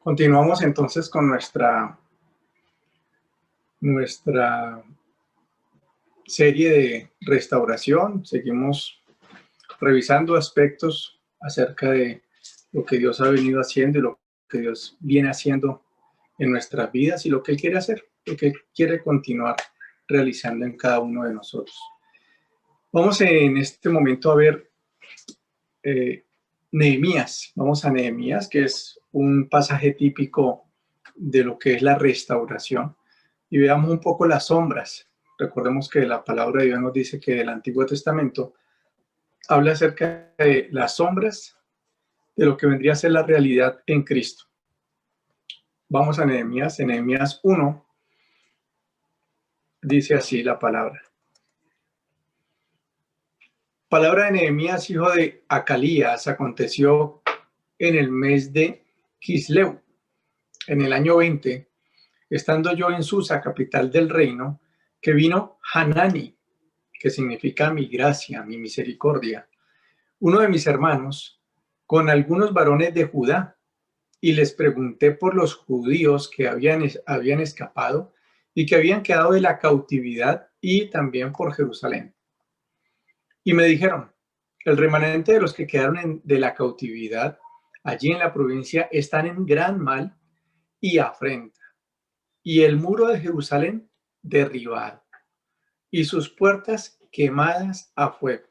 Continuamos entonces con nuestra serie de restauración. Seguimos revisando aspectos acerca de lo que Dios ha venido haciendo y lo que Dios viene haciendo en nuestras vidas y lo que Él quiere hacer, lo que Él quiere continuar realizando en cada uno de nosotros. Vamos en este momento a ver Nehemías. Vamos a Nehemías, que es un pasaje típico de lo que es la restauración. Y veamos un poco las sombras. Recordemos que la palabra de Dios nos dice que el Antiguo Testamento habla acerca de las sombras de lo que vendría a ser la realidad en Cristo. Vamos a Nehemías. En Nehemías 1 dice así la palabra. Palabra de Nehemías, hijo de Acalías, aconteció en el mes de Quisleu, en el año 20, estando yo en Susa, capital del reino, que vino Hanani, que significa mi gracia, mi misericordia, uno de mis hermanos, con algunos varones de Judá, y les pregunté por los judíos que habían escapado y que habían quedado de la cautividad, y también por Jerusalén. Y me dijeron, el remanente de los que quedaron de la cautividad allí en la provincia están en gran mal y afrenta, y el muro de Jerusalén derribado, y sus puertas quemadas a fuego.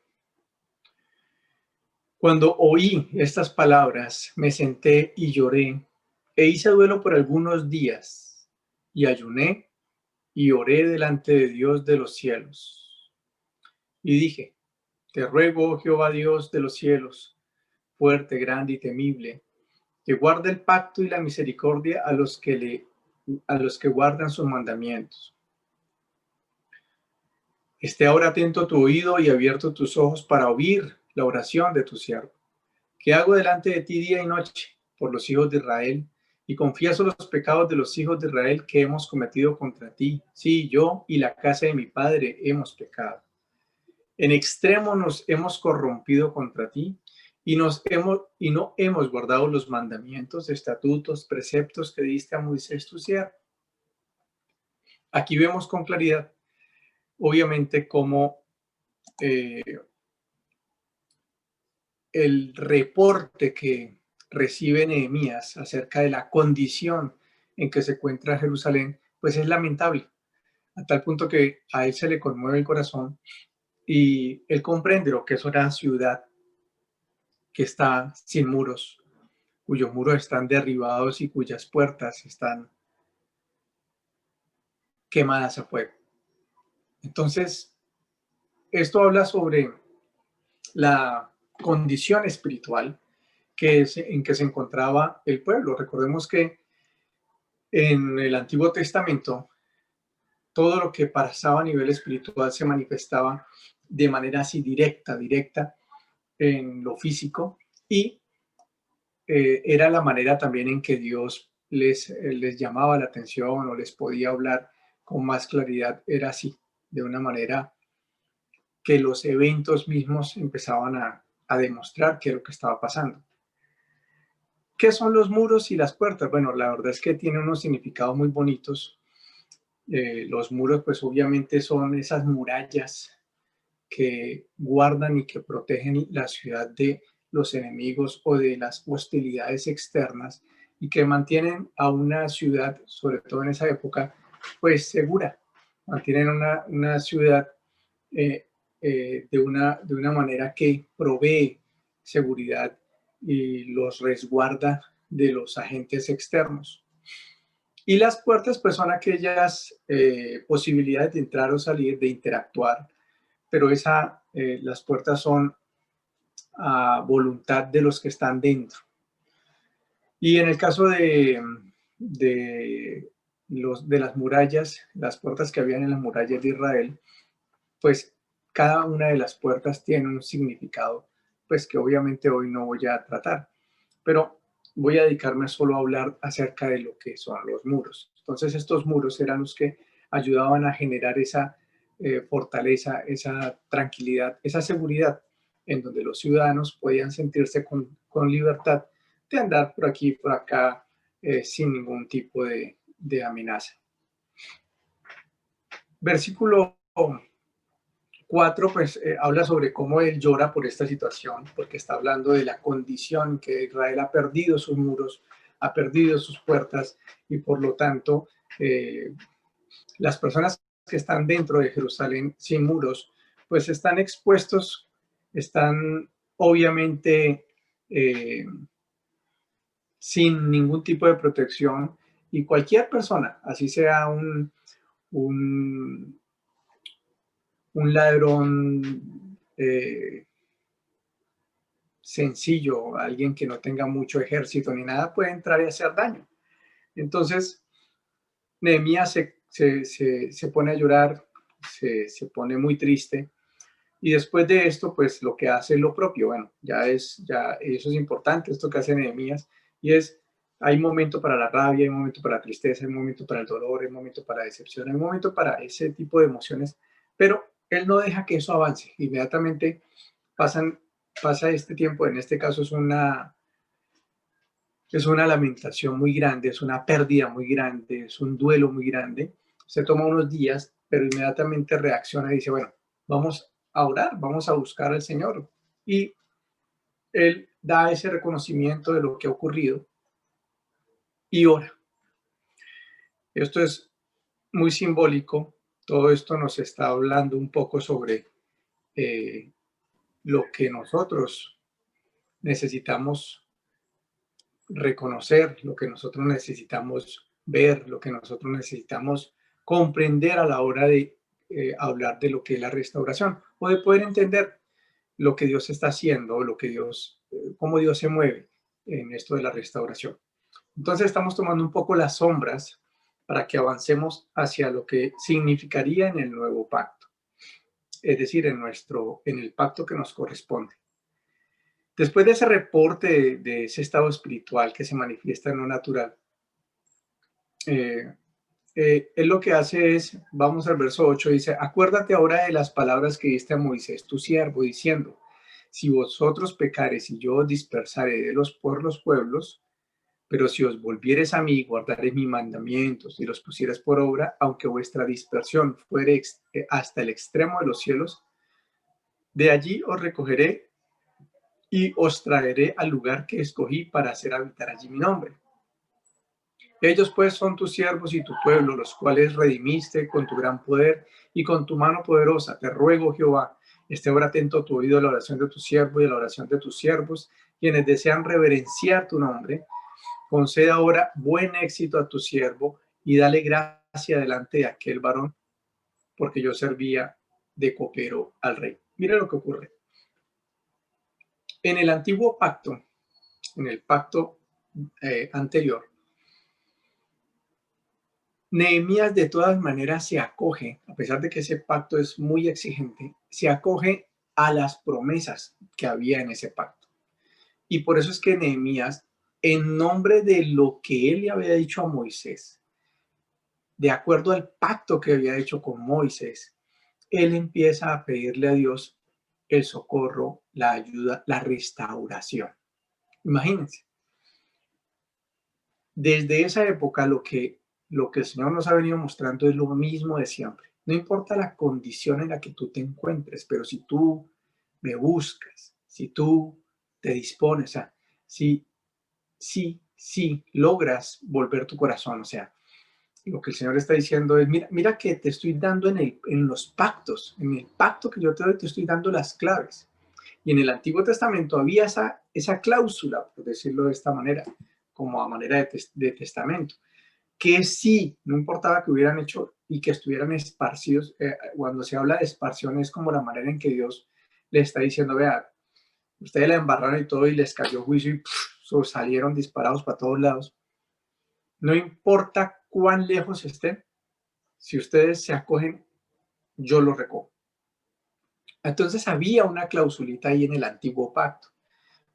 Cuando oí estas palabras, me senté y lloré, e hice duelo por algunos días, y ayuné y oré delante de Dios de los cielos. Y dije, te ruego, oh Jehová Dios de los cielos, fuerte, grande y temible, que guarde el pacto y la misericordia a los que guardan sus mandamientos. Esté ahora atento tu oído y abierto tus ojos para oír la oración de tu siervo, que hago delante de ti día y noche por los hijos de Israel, y confieso los pecados de los hijos de Israel que hemos cometido contra ti. Sí, yo y la casa de mi padre hemos pecado. En extremo nos hemos corrompido contra ti, y no hemos guardado los mandamientos, estatutos, preceptos que diste a Moisés tu siervo. Aquí vemos con claridad, obviamente, cómo el reporte que recibe Nehemías acerca de la condición en que se encuentra Jerusalén, pues es lamentable, a tal punto que a él se le conmueve el corazón y él comprende lo que es una ciudad que está sin muros, cuyos muros están derribados y cuyas puertas están quemadas a fuego. Entonces, esto habla sobre la condición espiritual en que se encontraba el pueblo. Recordemos que en el Antiguo Testamento todo lo que pasaba a nivel espiritual se manifestaba de manera así directa en lo físico, y era la manera también en que Dios les llamaba la atención o les podía hablar con más claridad. Era así, de una manera que los eventos mismos empezaban a demostrar qué es lo que estaba pasando. ¿Qué son los muros y las puertas? Bueno, la verdad es que tienen unos significados muy bonitos. Los muros, pues obviamente son esas murallas que guardan y que protegen la ciudad de los enemigos o de las hostilidades externas, y que mantienen a una ciudad, sobre todo en esa época, pues segura. Mantienen una ciudad de una manera que provee seguridad y los resguarda de los agentes externos. Y las puertas, pues son aquellas posibilidades de entrar o salir, de interactuar, pero las puertas son a voluntad de los que están dentro. Y en el caso de las murallas, las puertas que habían en las murallas de Israel, pues cada una de las puertas tiene un significado, pues que obviamente hoy no voy a tratar, pero voy a dedicarme solo a hablar acerca de lo que son los muros. Entonces estos muros eran los que ayudaban a generar esa fortaleza, esa tranquilidad, esa seguridad, en donde los ciudadanos podían sentirse con libertad de andar por aquí, por acá, sin ningún tipo de amenaza. Versículo 4, pues habla sobre cómo él llora por esta situación, porque está hablando de la condición que Israel ha perdido sus muros, ha perdido sus puertas, y por lo tanto las personas que están dentro de Jerusalén sin muros, pues están expuestos, están obviamente sin ningún tipo de protección, y cualquier persona, así sea un, un ladrón sencillo, alguien que no tenga mucho ejército ni nada, puede entrar y hacer daño. Entonces, Nehemías se pone a llorar, se pone muy triste, y después de esto, pues lo que hace es lo propio. Bueno, ya eso es importante, esto que hace Nehemías, y es, hay momento para la rabia, hay momento para la tristeza, hay momento para el dolor, hay momento para la decepción, hay momento para ese tipo de emociones, pero él no deja que eso avance. Inmediatamente pasa este tiempo, en este caso es una lamentación muy grande, es una pérdida muy grande, es un duelo muy grande. Se toma unos días, pero inmediatamente reacciona y dice, bueno, vamos a orar, vamos a buscar al Señor. Y él da ese reconocimiento de lo que ha ocurrido y ora. Esto es muy simbólico. Todo esto nos está hablando un poco sobre lo que nosotros necesitamos reconocer, lo que nosotros necesitamos ver, lo que nosotros necesitamos comprender a la hora de hablar de lo que es la restauración, o de poder entender lo que Dios está haciendo, lo que cómo Dios se mueve en esto de la restauración. Entonces estamos tomando un poco las sombras para que avancemos hacia lo que significaría en el nuevo pacto, es decir, en el pacto que nos corresponde. Después de ese reporte de ese estado espiritual que se manifiesta en lo natural, él lo que hace es, vamos al verso 8, dice, acuérdate ahora de las palabras que diste a Moisés, tu siervo, diciendo, si vosotros pecares y yo os dispersaré por los pueblos, pero si os volvieres a mí, guardaréis mis mandamientos y los pusieres por obra, aunque vuestra dispersión fuere hasta el extremo de los cielos, de allí os recogeré y os traeré al lugar que escogí para hacer habitar allí mi nombre. Ellos pues son tus siervos y tu pueblo, los cuales redimiste con tu gran poder y con tu mano poderosa. Te ruego, Jehová, esté ahora atento a tu oído a la oración de tu siervo y a la oración de tus siervos, quienes desean reverenciar tu nombre. Concede ahora buen éxito a tu siervo y dale gracia delante de aquel varón, porque yo servía de copero al rey. Mira lo que ocurre. En el antiguo pacto, en el pacto anterior, Nehemías de todas maneras se acoge, a pesar de que ese pacto es muy exigente, se acoge a las promesas que había en ese pacto. Y por eso es que Nehemías, en nombre de lo que él le había dicho a Moisés, de acuerdo al pacto que había hecho con Moisés, él empieza a pedirle a Dios el socorro, la ayuda, la restauración. Imagínense, desde esa época lo que el Señor nos ha venido mostrando es lo mismo de siempre. No importa la condición en la que tú te encuentres, pero si tú me buscas, si tú te dispones, o sea, si logras volver tu corazón, o sea, lo que el Señor está diciendo es, mira que te estoy dando en los pactos, en el pacto que yo te doy, te estoy dando las claves. Y en el Antiguo Testamento había esa cláusula, por decirlo de esta manera, como a manera de testamento, que sí, no importaba que hubieran hecho y que estuvieran esparcidos, cuando se habla de esparción es como la manera en que Dios le está diciendo, vea, ustedes la embarraron y todo y les cayó juicio y salieron disparados para todos lados. No importa cuán lejos estén, si ustedes se acogen, yo los recojo. Entonces había una clausulita ahí en el antiguo pacto.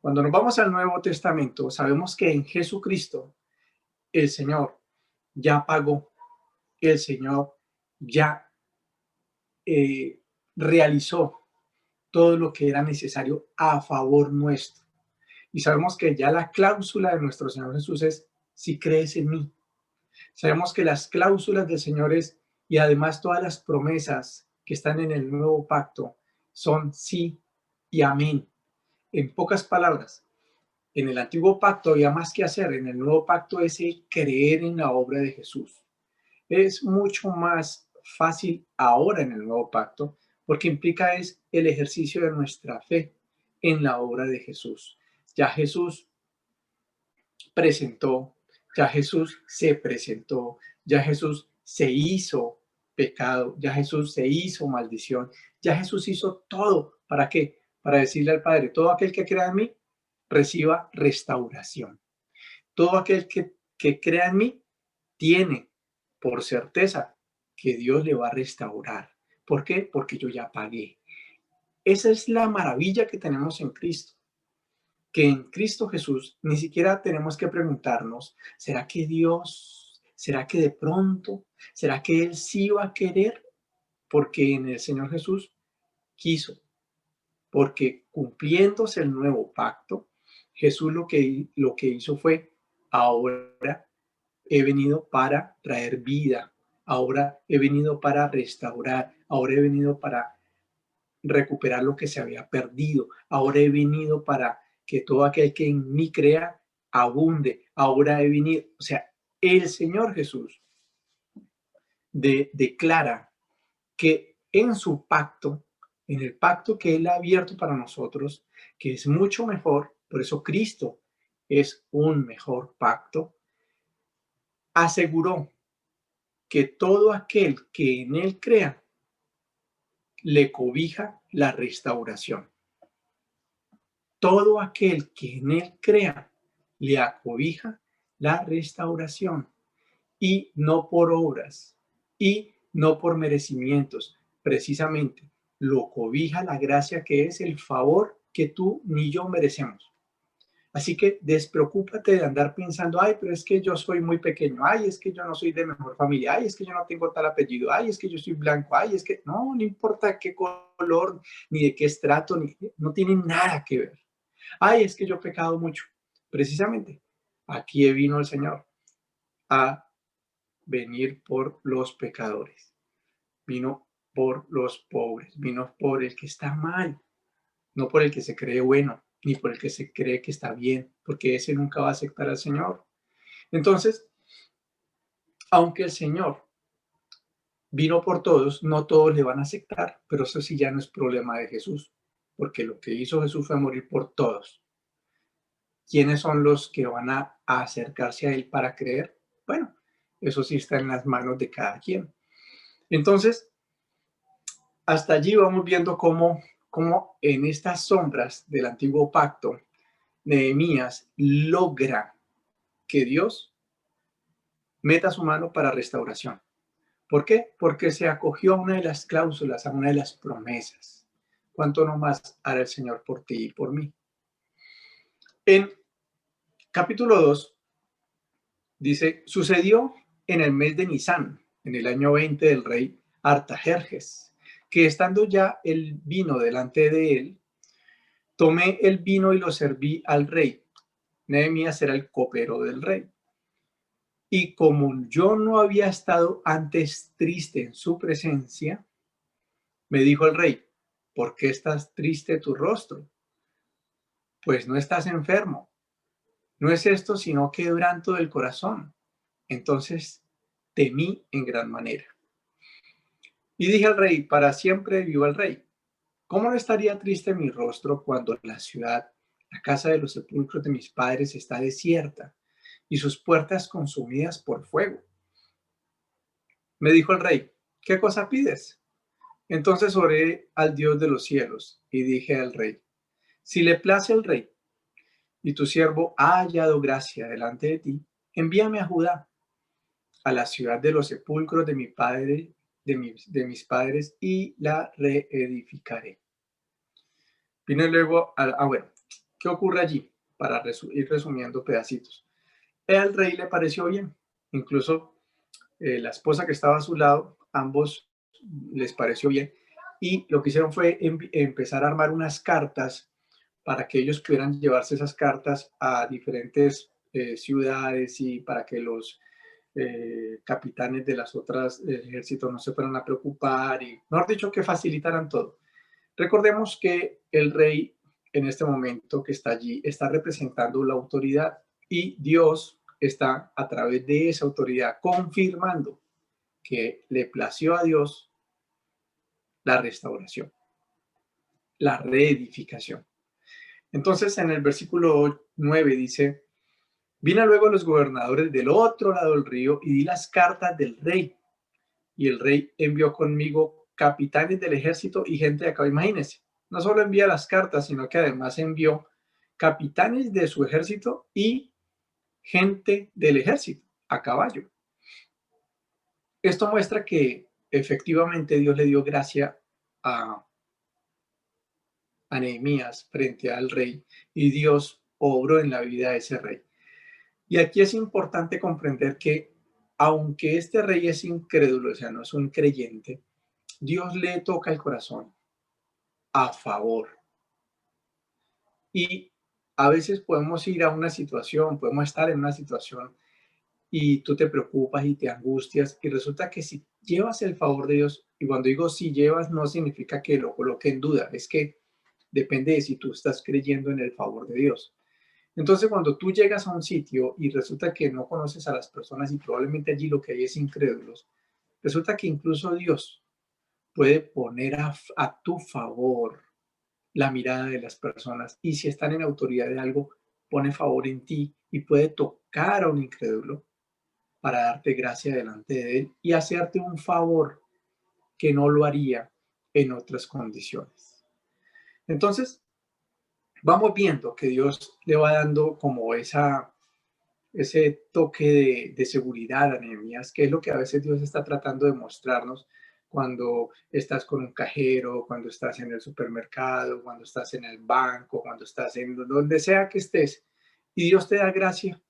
Cuando nos vamos al Nuevo Testamento, sabemos que en Jesucristo el Señor ya pagó, el Señor ya realizó todo lo que era necesario a favor nuestro. Y sabemos que ya la cláusula de nuestro Señor Jesús es, si crees en mí. Sabemos que las cláusulas del Señor es, y además todas las promesas que están en el nuevo pacto son sí y amén. En pocas palabras, en el antiguo pacto había más que hacer, en el nuevo pacto es el creer en la obra de Jesús. Es mucho más fácil ahora en el nuevo pacto porque implica es el ejercicio de nuestra fe en la obra de Jesús. Ya Jesús presentó, ya Jesús se presentó, ya Jesús se hizo pecado, ya Jesús se hizo maldición, ya Jesús hizo todo. ¿Para qué? Para decirle al Padre, todo aquel que crea en mí, reciba restauración. Todo aquel que crea en mí, tiene por certeza que Dios le va a restaurar. ¿Por qué? Porque yo ya pagué. Esa es la maravilla que tenemos en Cristo, que en Cristo Jesús ni siquiera tenemos que preguntarnos, ¿será que Dios, será que de pronto, será que Él sí va a querer? Porque en el Señor Jesús quiso, porque cumpliéndose el nuevo pacto, Jesús lo que hizo fue, ahora he venido para traer vida, ahora he venido para restaurar, ahora he venido para recuperar lo que se había perdido, ahora he venido para que todo aquel que en mí crea abunde, ahora he venido, o sea, el Señor Jesús declara que en su pacto, en el pacto que Él ha abierto para nosotros, que es mucho mejor, por eso Cristo es un mejor pacto, aseguró que todo aquel que en Él crea le cobija la restauración. Todo aquel que en Él crea le acobija la restauración, y no por obras y no por merecimientos, precisamente lo cobija la gracia, que es el favor que tú ni yo merecemos. Así que despreocúpate de andar pensando, ay, pero es que yo soy muy pequeño, ay, es que yo no soy de mejor familia, ay, es que yo no tengo tal apellido, ay, es que yo soy blanco, ay, es que no importa qué color, ni de qué estrato, no tiene nada que ver. Ay, es que yo he pecado mucho. Precisamente, aquí vino el Señor a venir por los pecadores, vino por los pobres, vino por el que está mal, no por el que se cree bueno, ni por el que se cree que está bien, porque ese nunca va a aceptar al Señor. Entonces, aunque el Señor vino por todos, no todos le van a aceptar, pero eso sí ya no es problema de Jesús, porque lo que hizo Jesús fue morir por todos. ¿Quiénes son los que van a acercarse a Él para creer? Bueno, eso sí está en las manos de cada quien. Entonces, hasta allí vamos viendo cómo en estas sombras del antiguo pacto, Nehemías logra que Dios meta su mano para restauración. ¿Por qué? Porque se acogió a una de las cláusulas, a una de las promesas. ¿Cuánto no más hará el Señor por ti y por mí? En capítulo 2 dice, sucedió en el mes de Nisán, en el año 20 del rey Artajerjes, que estando ya el vino delante de él, tomé el vino y lo serví al rey. Nehemías era el copero del rey. Y como yo no había estado antes triste en su presencia, me dijo el rey, ¿por qué estás triste tu rostro? Pues no estás enfermo. No es esto sino quebranto del corazón. Entonces temí en gran manera. Y dije al rey, para siempre viva el rey. ¿Cómo no estaría triste mi rostro cuando la ciudad, la casa de los sepulcros de mis padres, está desierta y sus puertas consumidas por fuego? Me dijo el rey, ¿qué cosa pides? Entonces oré al Dios de los cielos y dije al rey, si le place al rey y tu siervo ha hallado gracia delante de ti, envíame a Judá, a la ciudad de los sepulcros de mi padre, de mis padres, y la reedificaré. Vine luego bueno, ¿qué ocurre allí? Para ir resumiendo pedacitos. Al rey le pareció bien, incluso la esposa que estaba a su lado, ambos les pareció bien, y lo que hicieron fue empezar a armar unas cartas para que ellos pudieran llevarse esas cartas a diferentes ciudades y para que los capitanes de las otras ejércitos no se fueran a preocupar y, mejor dicho, que facilitaran todo. Recordemos que el rey en este momento que está allí está representando la autoridad y Dios está a través de esa autoridad confirmando que le plació a Dios la restauración, la reedificación. Entonces en el versículo 9 dice, vino luego los gobernadores del otro lado del río y di las cartas del rey. Y el rey envió conmigo capitanes del ejército y gente de acá. Imagínense, no solo envía las cartas, sino que además envió capitanes de su ejército y gente del ejército a caballo. Esto muestra que efectivamente Dios le dio gracia a, a Nehemías frente al rey y Dios obró en la vida de ese rey. Y aquí es importante comprender que aunque este rey es incrédulo, o sea, no es un creyente, Dios le toca el corazón a favor. Y a veces podemos ir a una situación, podemos estar en una situación y tú te preocupas y te angustias y resulta que si llevas el favor de Dios, y cuando digo si llevas no significa que lo coloque en duda, es que depende de si tú estás creyendo en el favor de Dios. Entonces, cuando tú llegas a un sitio y resulta que no conoces a las personas y probablemente allí lo que hay es incrédulos, resulta que incluso Dios puede poner a tu favor la mirada de las personas y si están en autoridad de algo, pone favor en ti y puede tocar a un incrédulo para darte gracia delante de él y hacerte un favor que no lo haría en otras condiciones. Entonces, vamos viendo que Dios le va dando como ese toque de seguridad a Nehemías, que es lo que a veces Dios está tratando de mostrarnos cuando estás con un cajero, cuando estás en el supermercado, cuando estás en el banco, cuando estás en donde sea que estés. Y Dios te da gracia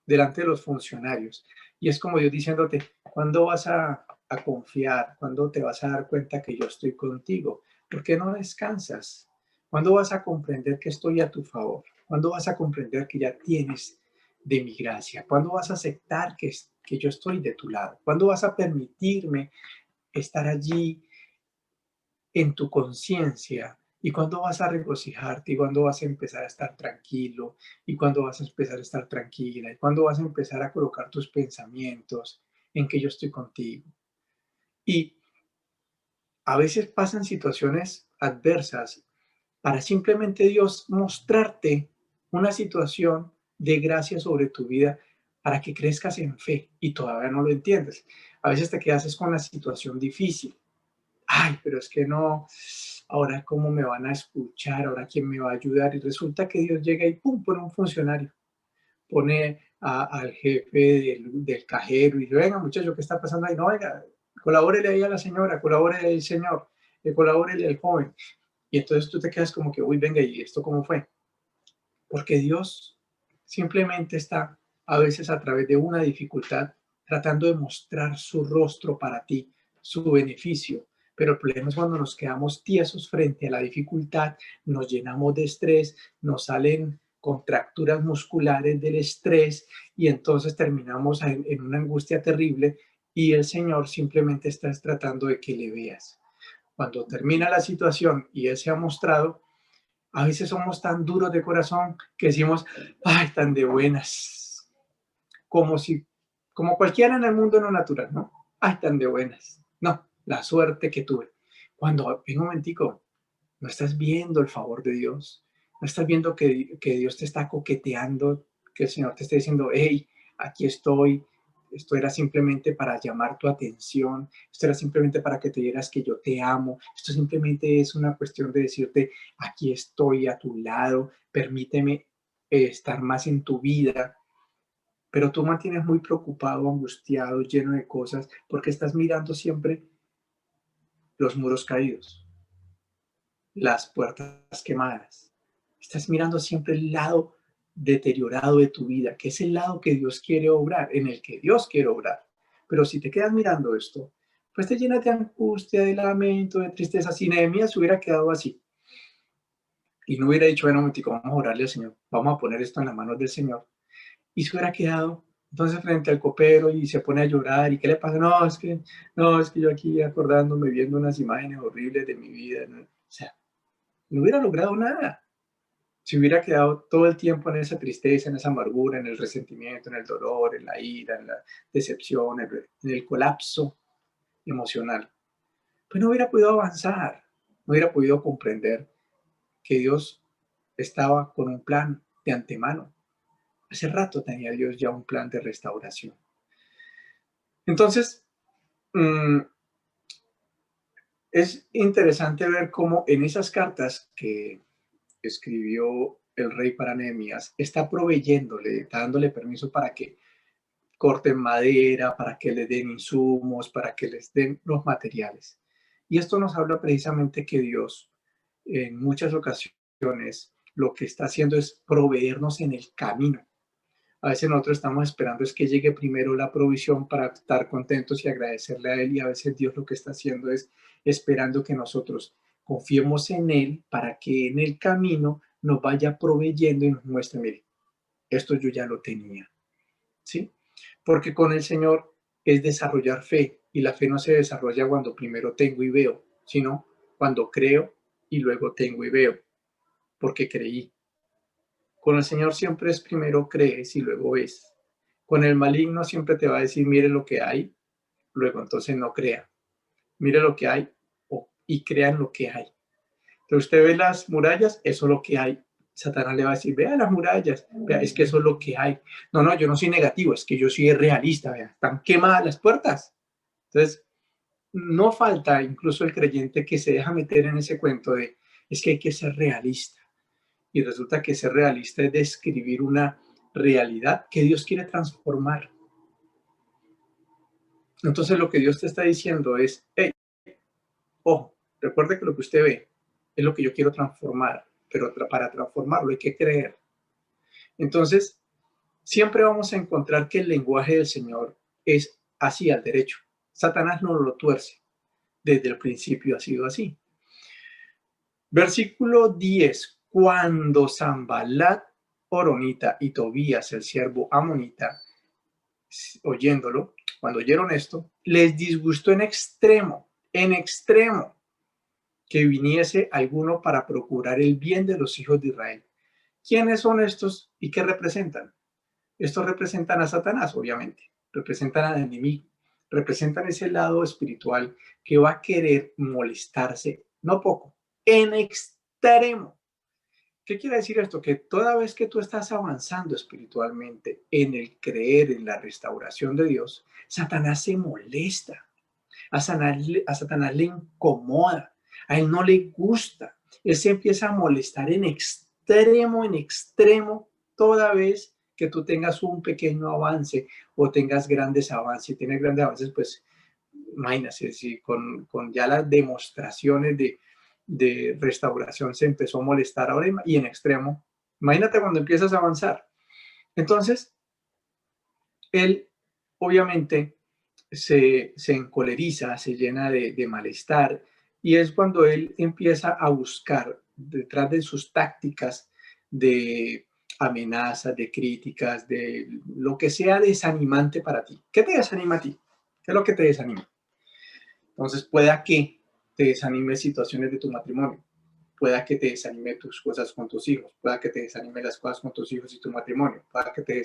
delante de los funcionarios. Y es como Dios diciéndote, ¿cuándo vas a confiar? ¿Cuándo te vas a dar cuenta que yo estoy contigo? ¿Por qué no descansas? ¿Cuándo vas a comprender que estoy a tu favor? ¿Cuándo vas a comprender que ya tienes de mi gracia? ¿Cuándo vas a aceptar que yo estoy de tu lado? ¿Cuándo vas a permitirme estar allí en tu conciencia? ¿Y cuándo vas a regocijarte? ¿Y cuándo vas a empezar a estar tranquilo? ¿Y cuándo vas a empezar a estar tranquila? ¿Y cuándo vas a empezar a colocar tus pensamientos en que yo estoy contigo? Y a veces pasan situaciones adversas para simplemente Dios mostrarte una situación de gracia sobre tu vida para que crezcas en fe y todavía no lo entiendes. A veces te quedas con la situación difícil. Ay, pero es que no, ahora cómo me van a escuchar, ahora quién me va a ayudar. Y resulta que Dios llega y pum, pone un funcionario, pone al jefe del cajero y dice, venga muchacho, ¿qué está pasando ahí? No, venga, colabórele ahí a la señora, colabórele al señor, colabórele al joven. Y entonces tú te quedas como que, uy, venga, ¿y esto cómo fue? Porque Dios simplemente está a veces a través de una dificultad tratando de mostrar su rostro para ti, su beneficio. Pero el problema es cuando nos quedamos tiesos frente a la dificultad, nos llenamos de estrés, nos salen contracturas musculares del estrés y entonces terminamos en una angustia terrible y el Señor simplemente está tratando de que le veas. Cuando termina la situación y Él se ha mostrado, a veces somos tan duros de corazón que decimos, ay, tan de buenas, como si, como cualquiera en el mundo no natural, ¿no? Ay, tan de buenas. No, la suerte que tuve. Cuando, ven un momentico, no estás viendo el favor de Dios, no estás viendo que Dios te está coqueteando, que el Señor te está diciendo, hey, aquí estoy, esto era simplemente para llamar tu atención, esto era simplemente para que te dieras que yo te amo, esto simplemente es una cuestión de decirte, aquí estoy a tu lado, permíteme estar más en tu vida, pero tú mantienes muy preocupado, angustiado, lleno de cosas, porque estás mirando siempre los muros caídos, las puertas quemadas. Estás mirando siempre el lado deteriorado de tu vida, que es el lado que Dios quiere obrar, en el que Dios quiere obrar. Pero si te quedas mirando esto, pues te llenas de angustia, de lamento, de tristeza. Si Nehemías hubiera quedado así y no hubiera dicho, bueno, momentico, vamos a orarle al Señor, vamos a poner esto en las manos del Señor. y se hubiera quedado entonces frente al copero y se pone a llorar. ¿Y qué le pasa? No, es que yo aquí acordándome, viendo unas imágenes horribles de mi vida, ¿no? O sea, no hubiera logrado nada. Si hubiera quedado todo el tiempo en esa tristeza, en esa amargura, en el resentimiento, en el dolor, en la ira, en la decepción, en el colapso emocional, pues no hubiera podido avanzar, no hubiera podido comprender que Dios estaba con un plan de antemano. Hace rato tenía Dios ya un plan de restauración. Entonces, es interesante ver cómo en esas cartas que escribió el rey para Nehemías, está proveyéndole, dándole permiso para que corten madera, para que les den insumos, para que les den los materiales. Y esto nos habla precisamente que Dios en muchas ocasiones lo que está haciendo es proveernos en el camino. A veces nosotros estamos esperando es que llegue primero la provisión para estar contentos y agradecerle a Él, y a veces Dios lo que está haciendo es esperando que nosotros confiemos en Él para que en el camino nos vaya proveyendo y nos muestre, mire, esto yo ya lo tenía, ¿sí? Porque con el Señor es desarrollar fe, y la fe no se desarrolla cuando primero tengo y veo, sino cuando creo y luego tengo y veo, porque creí. Con el Señor siempre es primero crees y luego ves. Con el maligno siempre te va a decir, mire lo que hay, luego entonces no crea. Mire lo que hay y crean lo que hay. Entonces usted ve las murallas, eso es lo que hay. Satanás le va a decir, vea las murallas, vea, es que eso es lo que hay. No, yo no soy negativo, es que yo soy realista, vea, están quemadas las puertas. Entonces, no falta incluso el creyente que se deja meter en ese cuento de, es que hay que ser realista. Y resulta que ser realista es describir una realidad que Dios quiere transformar. Entonces lo que Dios te está diciendo es, hey, ojo, recuerde que lo que usted ve es lo que yo quiero transformar, pero para transformarlo hay que creer. Entonces, siempre vamos a encontrar que el lenguaje del Señor es así al derecho. Satanás no lo tuerce. Desde el principio ha sido así. Versículo 10. Cuando Sanballat Horonita y Tobías, el siervo amonita, oyéndolo, cuando oyeron esto, les disgustó en extremo, que viniese alguno para procurar el bien de los hijos de Israel. ¿Quiénes son estos y qué representan? Estos representan a Satanás, obviamente, representan al enemigo, representan ese lado espiritual que va a querer molestarse, no poco, en extremo. ¿Qué quiere decir esto? Que toda vez que tú estás avanzando espiritualmente en el creer en la restauración de Dios, Satanás se molesta, a Satanás le incomoda, a él no le gusta, él se empieza a molestar en extremo, toda vez que tú tengas un pequeño avance o tengas grandes avances. Si tienes grandes avances, pues imagínate, si con ya las demostraciones de restauración se empezó a molestar ahora y en extremo, imagínate cuando empiezas a avanzar. Entonces, él obviamente se encoleriza, se llena de malestar, y es cuando él empieza a buscar detrás de sus tácticas de amenazas, de críticas, de lo que sea desanimante para ti. ¿Qué te desanima a ti? ¿Qué es lo que te desanima? Entonces, pueda que te desanime situaciones de tu matrimonio, pueda que te desanime tus cosas con tus hijos, pueda que te desanime las cosas con tus hijos y tu matrimonio, pueda que te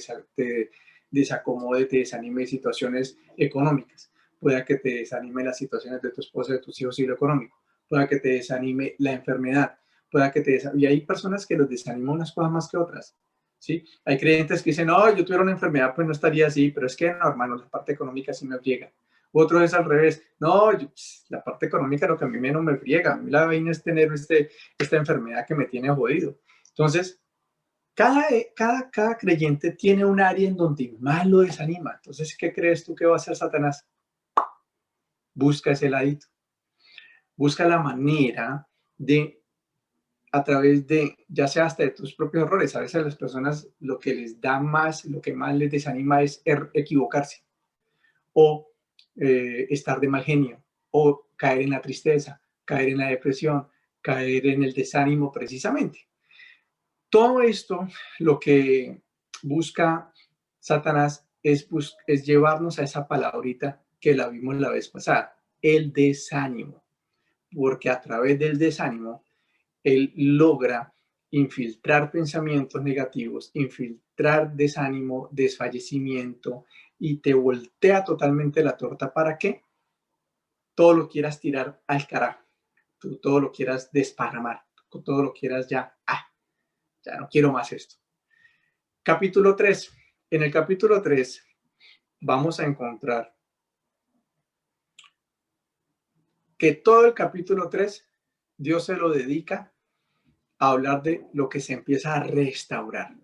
desacomode, te desanime situaciones económicas, pueda que te desanime las situaciones de tu esposa, de tus hijos y lo económico, pueda que te desanime la enfermedad, pueda que te desanime. Y hay personas que los desaniman unas cosas más que otras, ¿sí? Hay creyentes que dicen, no, yo tuviera una enfermedad, pues no estaría así, pero es que no, hermano, la parte económica sí me llega. Otro es al revés, no, la parte económica lo que a mí menos me friega, a mí la vaina es tener esta enfermedad que me tiene jodido. Entonces, cada creyente tiene un área en donde más lo desanima. Entonces, ¿qué crees tú que va a hacer Satanás? Busca ese ladito. Busca la manera de, a través de, ya sea hasta de tus propios errores, a veces a las personas lo que les da más, lo que más les desanima es equivocarse o estar de mal genio o caer en la tristeza, caer en la depresión, caer en el desánimo precisamente. Todo esto lo que busca Satanás es llevarnos a esa palabrita que la vimos la vez pasada, el desánimo, porque a través del desánimo él logra infiltrar pensamientos negativos, infiltrar desánimo, desfallecimiento y te voltea totalmente la torta para que todo lo quieras tirar al carajo, tú todo lo quieras desparramar, todo lo quieras ya no quiero más esto. Capítulo 3. En el capítulo 3 vamos a encontrar que todo el capítulo 3 Dios se lo dedica a hablar de lo que se empieza a restaurar.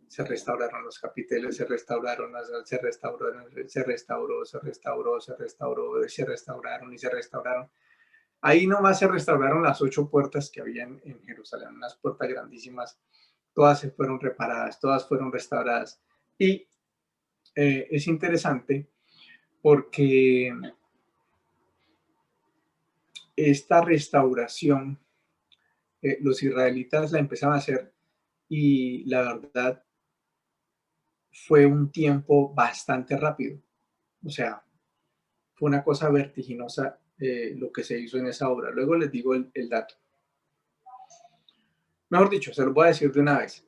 Se restauraron los capiteles, se restauraron, se restauraron, se restauró, se restauró, se restauró, se restauraron y se restauraron. Ahí nomás se restauraron las 8 puertas que había en Jerusalén, unas puertas grandísimas. Todas se fueron reparadas, todas fueron restauradas. Y es interesante porque esta restauración, los israelitas la empezaron a hacer y la verdad fue un tiempo bastante rápido. O sea, fue una cosa vertiginosa lo que se hizo en esa obra. Luego les digo el dato. Mejor dicho, se los voy a decir de una vez.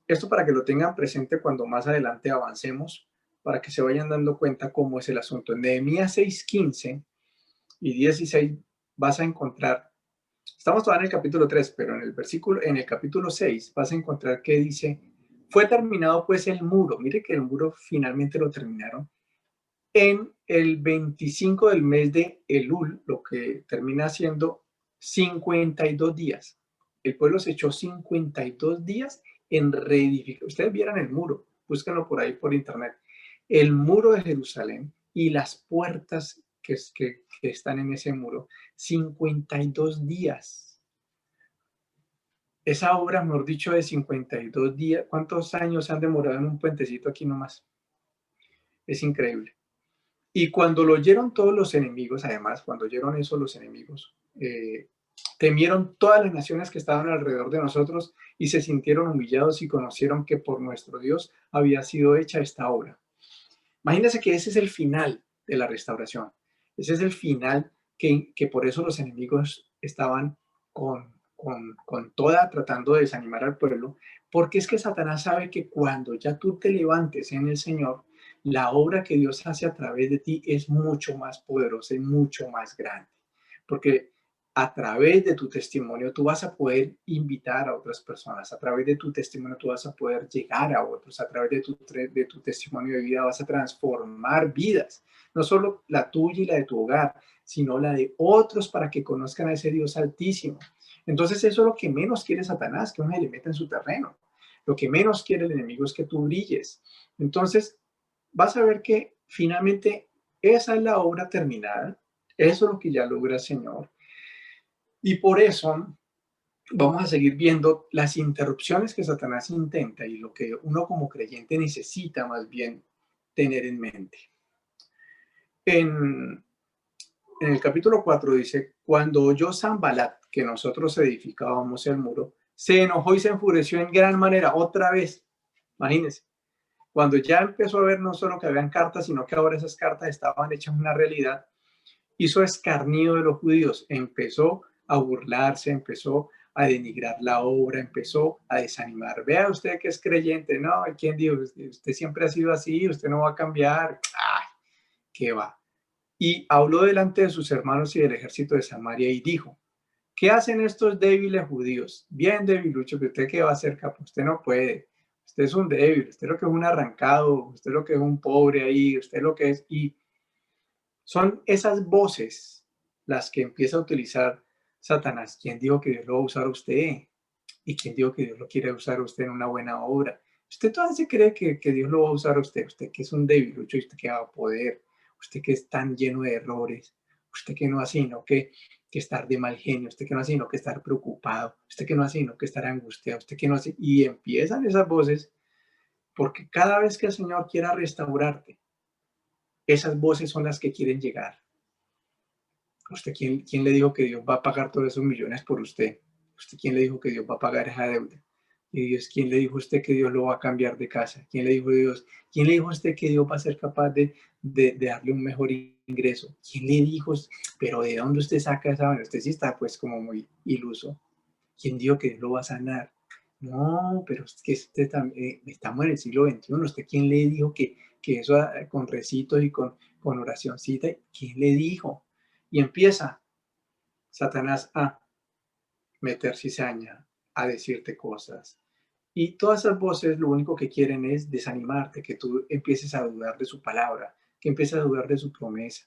Esto para que lo tengan presente cuando más adelante avancemos, para que se vayan dando cuenta cómo es el asunto. En Nehemías 6:15 y 16 vas a encontrar, estamos todavía en el capítulo 3, pero en el capítulo 6 vas a encontrar que dice, fue terminado pues el muro. Mire que el muro finalmente lo terminaron en el 25 del mes de Elul, lo que termina siendo 52 días. El pueblo se echó 52 días en reedificar. Ustedes vieran el muro, búsquenlo por ahí por internet. El muro de Jerusalén y las puertas que están en ese muro, 52 días. Esa obra, mejor dicho, de 52 días, ¿cuántos años han demorado en un puentecito aquí nomás? Es increíble. Y cuando lo oyeron todos los enemigos, además, cuando oyeron eso los enemigos, temieron todas las naciones que estaban alrededor de nosotros y se sintieron humillados y conocieron que por nuestro Dios había sido hecha esta obra. Imagínense que ese es el final de la restauración. Ese es el final que por eso los enemigos estaban con toda tratando de desanimar al pueblo, porque es que Satanás sabe que cuando ya tú te levantes en el Señor, la obra que Dios hace a través de ti es mucho más poderosa y mucho más grande. Porque a través de tu testimonio tú vas a poder invitar a otras personas, a través de tu testimonio tú vas a poder llegar a otros, a través de tu testimonio de vida vas a transformar vidas, no solo la tuya y la de tu hogar, sino la de otros para que conozcan a ese Dios altísimo. Entonces eso es lo que menos quiere Satanás, que uno se le meta en su terreno. Lo que menos quiere el enemigo es que tú brilles. Entonces vas a ver que finalmente esa es la obra terminada. Eso es lo que ya logra el Señor. Y por eso vamos a seguir viendo las interrupciones que Satanás intenta y lo que uno como creyente necesita más bien tener en mente. En el capítulo 4 dice, cuando oyó Sanbalat que nosotros edificábamos el muro, se enojó y se enfureció en gran manera, otra vez. Imagínense, cuando ya empezó a ver no solo que habían cartas, sino que ahora esas cartas estaban hechas una realidad, hizo escarnio de los judíos, empezó a burlarse, empezó a denigrar la obra, empezó a desanimar. Vea usted que es creyente, no, ¿quién dijo? Usted siempre ha sido así, usted no va a cambiar. ¡Ay, qué va! Y habló delante de sus hermanos y del ejército de Samaria y dijo, ¿qué hacen estos débiles judíos? Bien debilucho, que usted qué va a hacer, capo, usted no puede. Usted es un débil, usted lo que es un arrancado, usted lo que es un pobre ahí, usted lo que es... Y son esas voces las que empieza a utilizar Satanás. ¿Quién dijo que Dios lo va a usar a usted? ¿Y quién dijo que Dios lo quiere usar a usted en una buena obra? Usted todavía se cree que Dios lo va a usar a usted. Usted que es un débil, usted que va a poder. Usted que es tan lleno de errores. Usted que no hace sino que estar de mal genio. Usted que no hace sino que estar preocupado. Usted que no hace sino que estar angustiado. Usted que no hace... Y empiezan esas voces porque cada vez que el Señor quiera restaurarte, esas voces son las que quieren llegar. ¿Usted quién le dijo que Dios va a pagar todos esos millones por usted? ¿Usted quién le dijo que Dios va a pagar esa deuda? Y Dios, ¿quién le dijo a usted que Dios lo va a cambiar de casa? ¿Quién le dijo a Dios? ¿Quién le dijo a usted que Dios va a ser capaz de darle un mejor ingreso? ¿Quién le dijo? Pero ¿de dónde usted saca esa vaina? Usted sí está pues como muy iluso. ¿Quién dijo que Dios lo va a sanar? No, pero es que usted estamos en el siglo XXI. ¿Usted quién le dijo que eso con recitos y con oracioncita? ¿Quién le dijo? Y empieza Satanás a meter cizaña, a decirte cosas. Y todas esas voces lo único que quieren es desanimarte, que tú empieces a dudar de su palabra, que empieces a dudar de su promesa.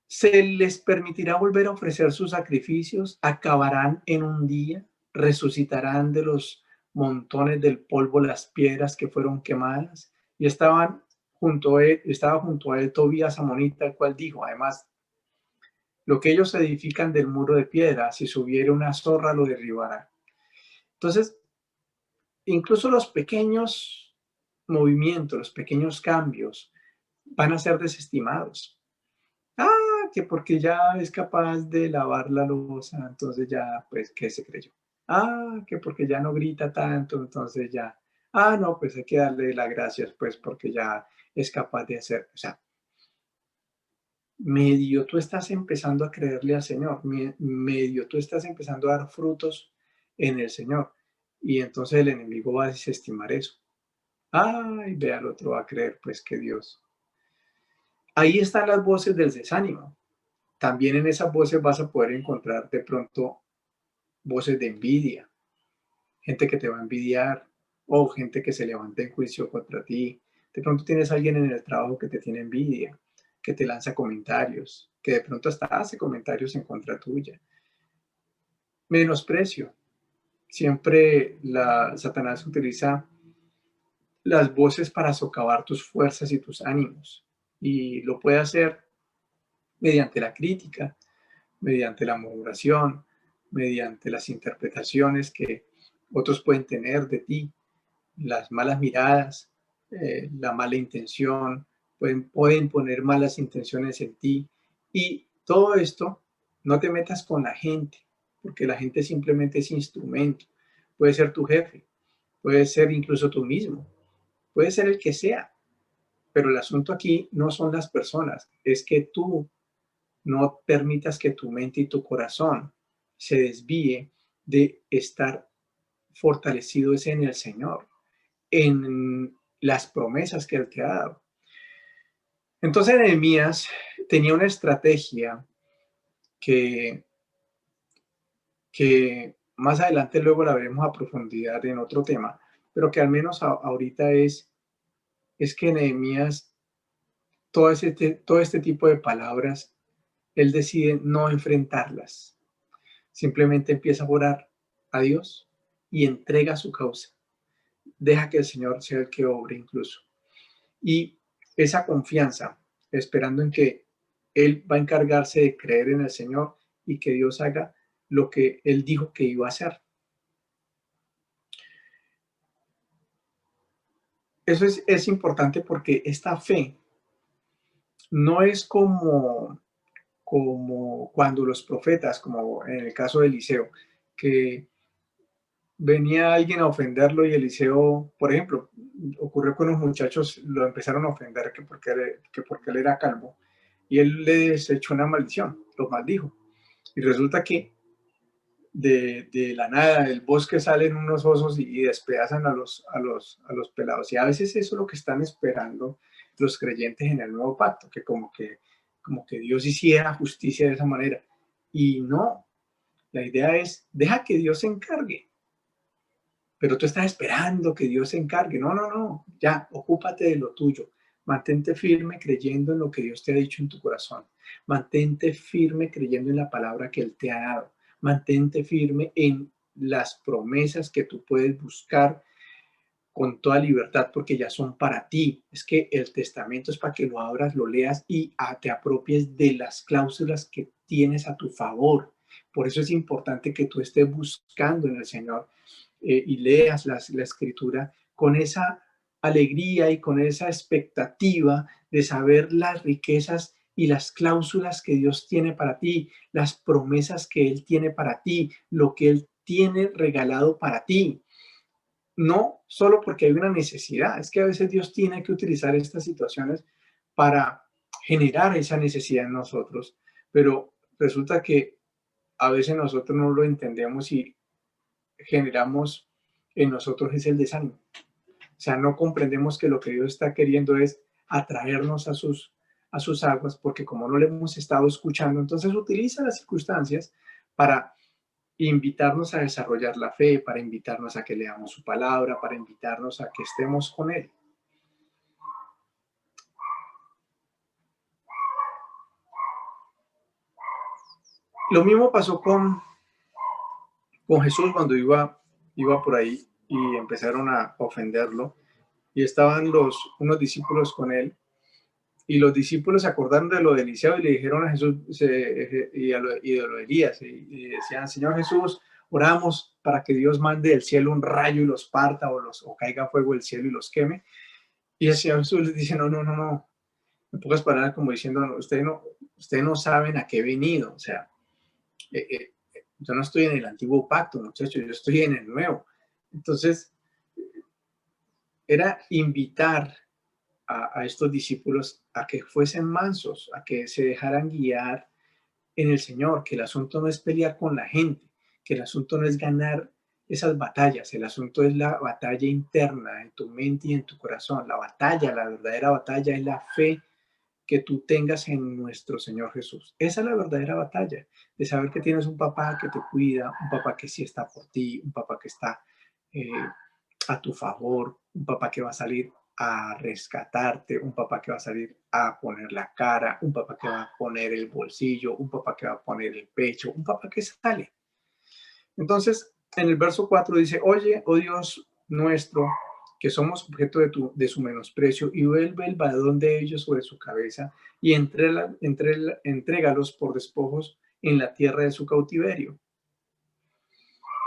Se les permitirá volver a ofrecer sus sacrificios, acabarán en un día, resucitarán de los montones del polvo las piedras que fueron quemadas. Y estaba junto a él Tobías Amonita, el cual dijo, además, lo que ellos edifican del muro de piedra, si subiera una zorra lo derribará. Entonces, incluso los pequeños movimientos, los pequeños cambios van a ser desestimados. Que porque ya es capaz de lavar la loza, entonces ya, pues, ¿qué se creyó? Que porque ya no grita tanto, entonces ya, no, pues hay que darle las gracias, pues, porque ya es capaz de hacer, o sea, medio tú estás empezando a creerle al Señor, medio tú estás empezando a dar frutos en el Señor, y entonces el enemigo va a desestimar eso. Ve al otro va a creer, pues, que Dios. Ahí están las voces del desánimo. También en esas voces vas a poder encontrar de pronto voces de envidia, gente que te va a envidiar o gente que se levanta en juicio contra ti. De pronto tienes a alguien en el trabajo que te tiene envidia, que te lanza comentarios, que de pronto hasta hace comentarios en contra tuya. Menosprecio. Siempre Satanás utiliza las voces para socavar tus fuerzas y tus ánimos. Y lo puede hacer mediante la crítica, mediante la murmuración, mediante las interpretaciones que otros pueden tener de ti, las malas miradas, la mala intención, pueden poner malas intenciones en ti. Y todo esto, no te metas con la gente, porque la gente simplemente es instrumento. Puede ser tu jefe, puede ser incluso tú mismo, puede ser el que sea, pero el asunto aquí no son las personas, es que tú no permitas que tu mente y tu corazón se desvíe de estar fortalecidos en el Señor, en las promesas que Él te ha dado. Entonces Nehemías tenía una estrategia que, que más adelante luego la veremos a profundidad en otro tema, pero que al menos ahorita es que Nehemías, todo este tipo de palabras, él decide no enfrentarlas. Simplemente empieza a orar a Dios y entrega su causa. Deja que el Señor sea el que obre incluso. Y esa confianza, esperando en que Él va a encargarse de creer en el Señor y que Dios haga lo que Él dijo que iba a hacer. Eso es importante porque esta fe no es como cuando los profetas, como en el caso de Eliseo, que venía alguien a ofenderlo y Eliseo, por ejemplo, ocurrió con unos muchachos, lo empezaron a ofender que porque él era calvo y él les echó una maldición, los maldijo. Y resulta que de la nada, del bosque salen unos osos y despedazan a los pelados. Y a veces eso es lo que están esperando los creyentes en el nuevo pacto, que como que Dios hiciera justicia de esa manera. Y no, la idea es, deja que Dios se encargue. Pero tú estás esperando que Dios se encargue. No, no, no, ya, ocúpate de lo tuyo. Mantente firme creyendo en lo que Dios te ha dicho en tu corazón. Mantente firme creyendo en la palabra que Él te ha dado. Mantente firme en las promesas que tú puedes buscar con toda libertad porque ya son para ti. Es que el testamento es para que lo abras, lo leas y te apropies de las cláusulas que tienes a tu favor. Por eso es importante que tú estés buscando en el Señor y leas la escritura con esa alegría y con esa expectativa de saber las riquezas y las cláusulas que Dios tiene para ti, las promesas que Él tiene para ti, lo que Él tiene regalado para ti. No solo porque hay una necesidad, es que a veces Dios tiene que utilizar estas situaciones para generar esa necesidad en nosotros, pero resulta que a veces nosotros no lo entendemos y generamos en nosotros es el desánimo. O sea, no comprendemos que lo que Dios está queriendo es atraernos a sus aguas, porque como no le hemos estado escuchando, entonces utiliza las circunstancias para invitarnos a desarrollar la fe, para invitarnos a que leamos su palabra, para invitarnos a que estemos con Él. Lo mismo pasó con Jesús cuando iba por ahí y empezaron a ofenderlo y estaban unos discípulos con él y los discípulos se acordaron de lo de Eliseo y le dijeron a Jesús y de lo de Elías y decían, Señor Jesús, oramos para que Dios mande del cielo un rayo y los parta o caiga fuego del cielo y los queme. Y el Señor Jesús les dice, no, en pocas palabras como diciendo, no, ustedes no saben a qué he venido, o sea, yo no estoy en el antiguo pacto, muchachos, yo estoy en el nuevo. Entonces, era invitar a estos discípulos a que fuesen mansos, a que se dejaran guiar en el Señor, que el asunto no es pelear con la gente, que el asunto no es ganar esas batallas, el asunto es la batalla interna en tu mente y en tu corazón. La batalla, la verdadera batalla es la fe que tú tengas en nuestro Señor Jesús. Esa es la verdadera batalla, de saber que tienes un papá que te cuida, un papá que sí está por ti, un papá que está eh, a tu favor, un papá que va a salir a rescatarte, un papá que va a salir a poner la cara, un papá que va a poner el bolsillo, un papá que va a poner el pecho, un papá que sale. Entonces, en el verso 4 dice, oye, oh Dios nuestro, que somos objeto de su menosprecio, y vuelve el badón de ellos sobre su cabeza, y entrégalos por despojos en la tierra de su cautiverio.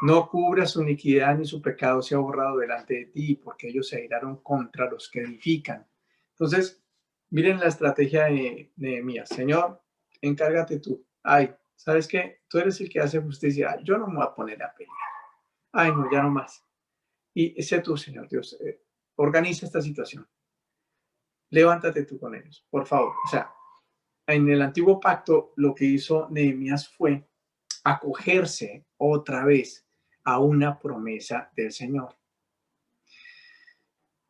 No cubra su iniquidad ni su pecado sea borrado delante de ti, porque ellos se airaron contra los que edifican. Entonces, miren la estrategia de Nehemías. Señor, encárgate tú. Ay, ¿sabes qué? Tú eres el que hace justicia. Yo no me voy a poner a pelear. Ay, no, ya no más. Y sé tú, Señor Dios, organiza esta situación. Levántate tú con ellos, por favor. O sea, en el antiguo pacto lo que hizo Nehemías fue acogerse otra vez a una promesa del Señor.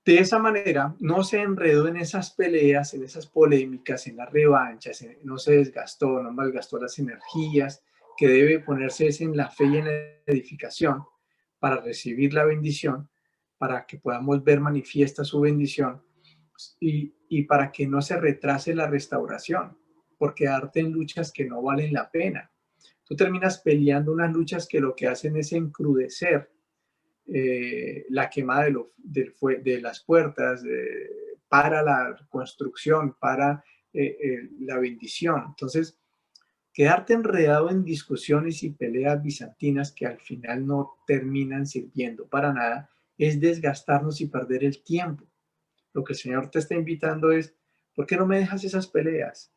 De esa manera, no se enredó en esas peleas, en esas polémicas, en las revanchas, no se desgastó, no malgastó las energías que debe ponerse es en la fe y en la edificación para recibir la bendición, para que podamos ver manifiesta su bendición y para que no se retrase la restauración, porque quedarte en luchas que no valen la pena. Tú terminas peleando unas luchas que lo que hacen es encrudecer la quema de las puertas para la construcción, para la bendición. Entonces, quedarte enredado en discusiones y peleas bizantinas que al final no terminan sirviendo para nada es desgastarnos y perder el tiempo. Lo que el Señor te está invitando es, ¿por qué no me dejas esas peleas?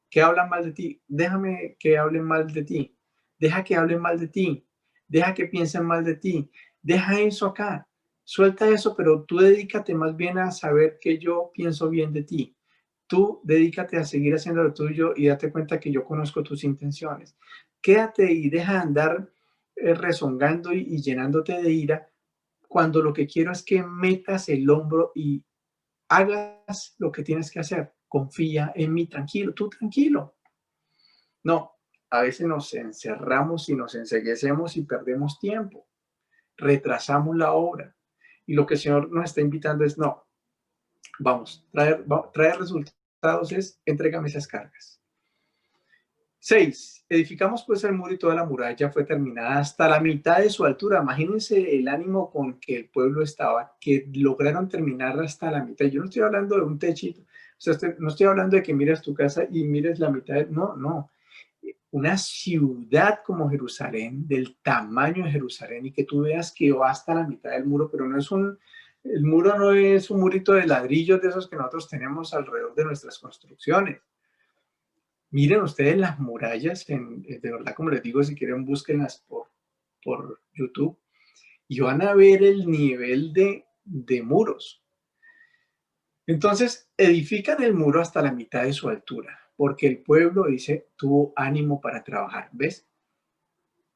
¿Que hablan mal de ti? Déjame que hablen mal de ti. Deja que hablen mal de ti. Deja que piensen mal de ti. Deja eso acá. Suelta eso, pero tú dedícate más bien a saber que yo pienso bien de ti. Tú dedícate a seguir haciendo lo tuyo y date cuenta que yo conozco tus intenciones. Quédate y deja de andar rezongando y llenándote de ira cuando lo que quiero es que metas el hombro y hagas lo que tienes que hacer. Confía en mí, tranquilo, tú tranquilo. No, a veces nos encerramos y nos enceguecemos y perdemos tiempo. Retrasamos la obra. Y lo que el Señor nos está invitando es, no, vamos, traer resultados es, entrégame esas cargas. 6. Edificamos pues el muro y toda la muralla fue terminada hasta la mitad de su altura. Imagínense el ánimo con que el pueblo estaba, que lograron terminar hasta la mitad. Yo no estoy hablando de un techito, o sea, no estoy hablando de que mires tu casa y mires la mitad. No. Una ciudad como Jerusalén, del tamaño de Jerusalén, y que tú veas que va hasta la mitad del muro, pero el muro no es un murito de ladrillos de esos que nosotros tenemos alrededor de nuestras construcciones. Miren ustedes las murallas, de verdad, como les digo, si quieren, búsquenlas por YouTube y van a ver el nivel de muros. Entonces edifican el muro hasta la mitad de su altura, porque el pueblo, dice, tuvo ánimo para trabajar. ¿Ves?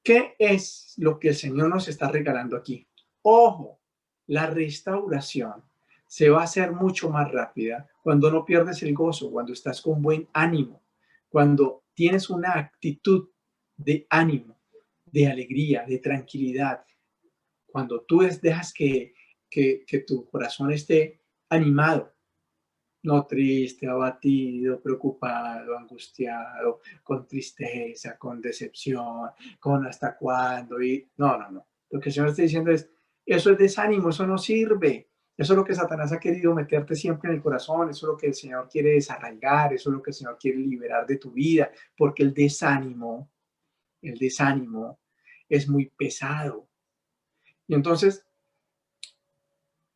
¿Qué es lo que el Señor nos está regalando aquí? Ojo, la restauración se va a hacer mucho más rápida cuando no pierdes el gozo, cuando estás con buen ánimo, cuando tienes una actitud de ánimo, de alegría, de tranquilidad, cuando tú dejas que tu corazón esté animado, no triste, abatido, preocupado, angustiado, con tristeza, con decepción, con hasta cuándo. Y no, no, no. Lo que el Señor está diciendo es, eso es desánimo, eso no sirve. Eso es lo que Satanás ha querido meterte siempre en el corazón, eso es lo que el Señor quiere desarraigar, eso es lo que el Señor quiere liberar de tu vida, porque el desánimo es muy pesado. Y entonces,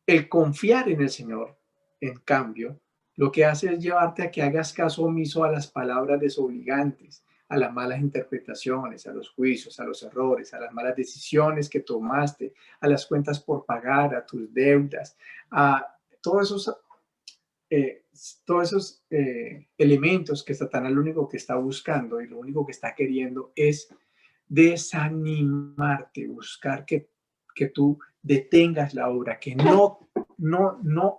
el confiar en el Señor, en cambio, lo que hace es llevarte a que hagas caso omiso a las palabras desobligantes, a las malas interpretaciones, a los juicios, a los errores, a las malas decisiones que tomaste, a las cuentas por pagar, a tus deudas, a todos esos, eh, elementos que Satanás lo único que está buscando y lo único que está queriendo es desanimarte, buscar que tú detengas la obra, que no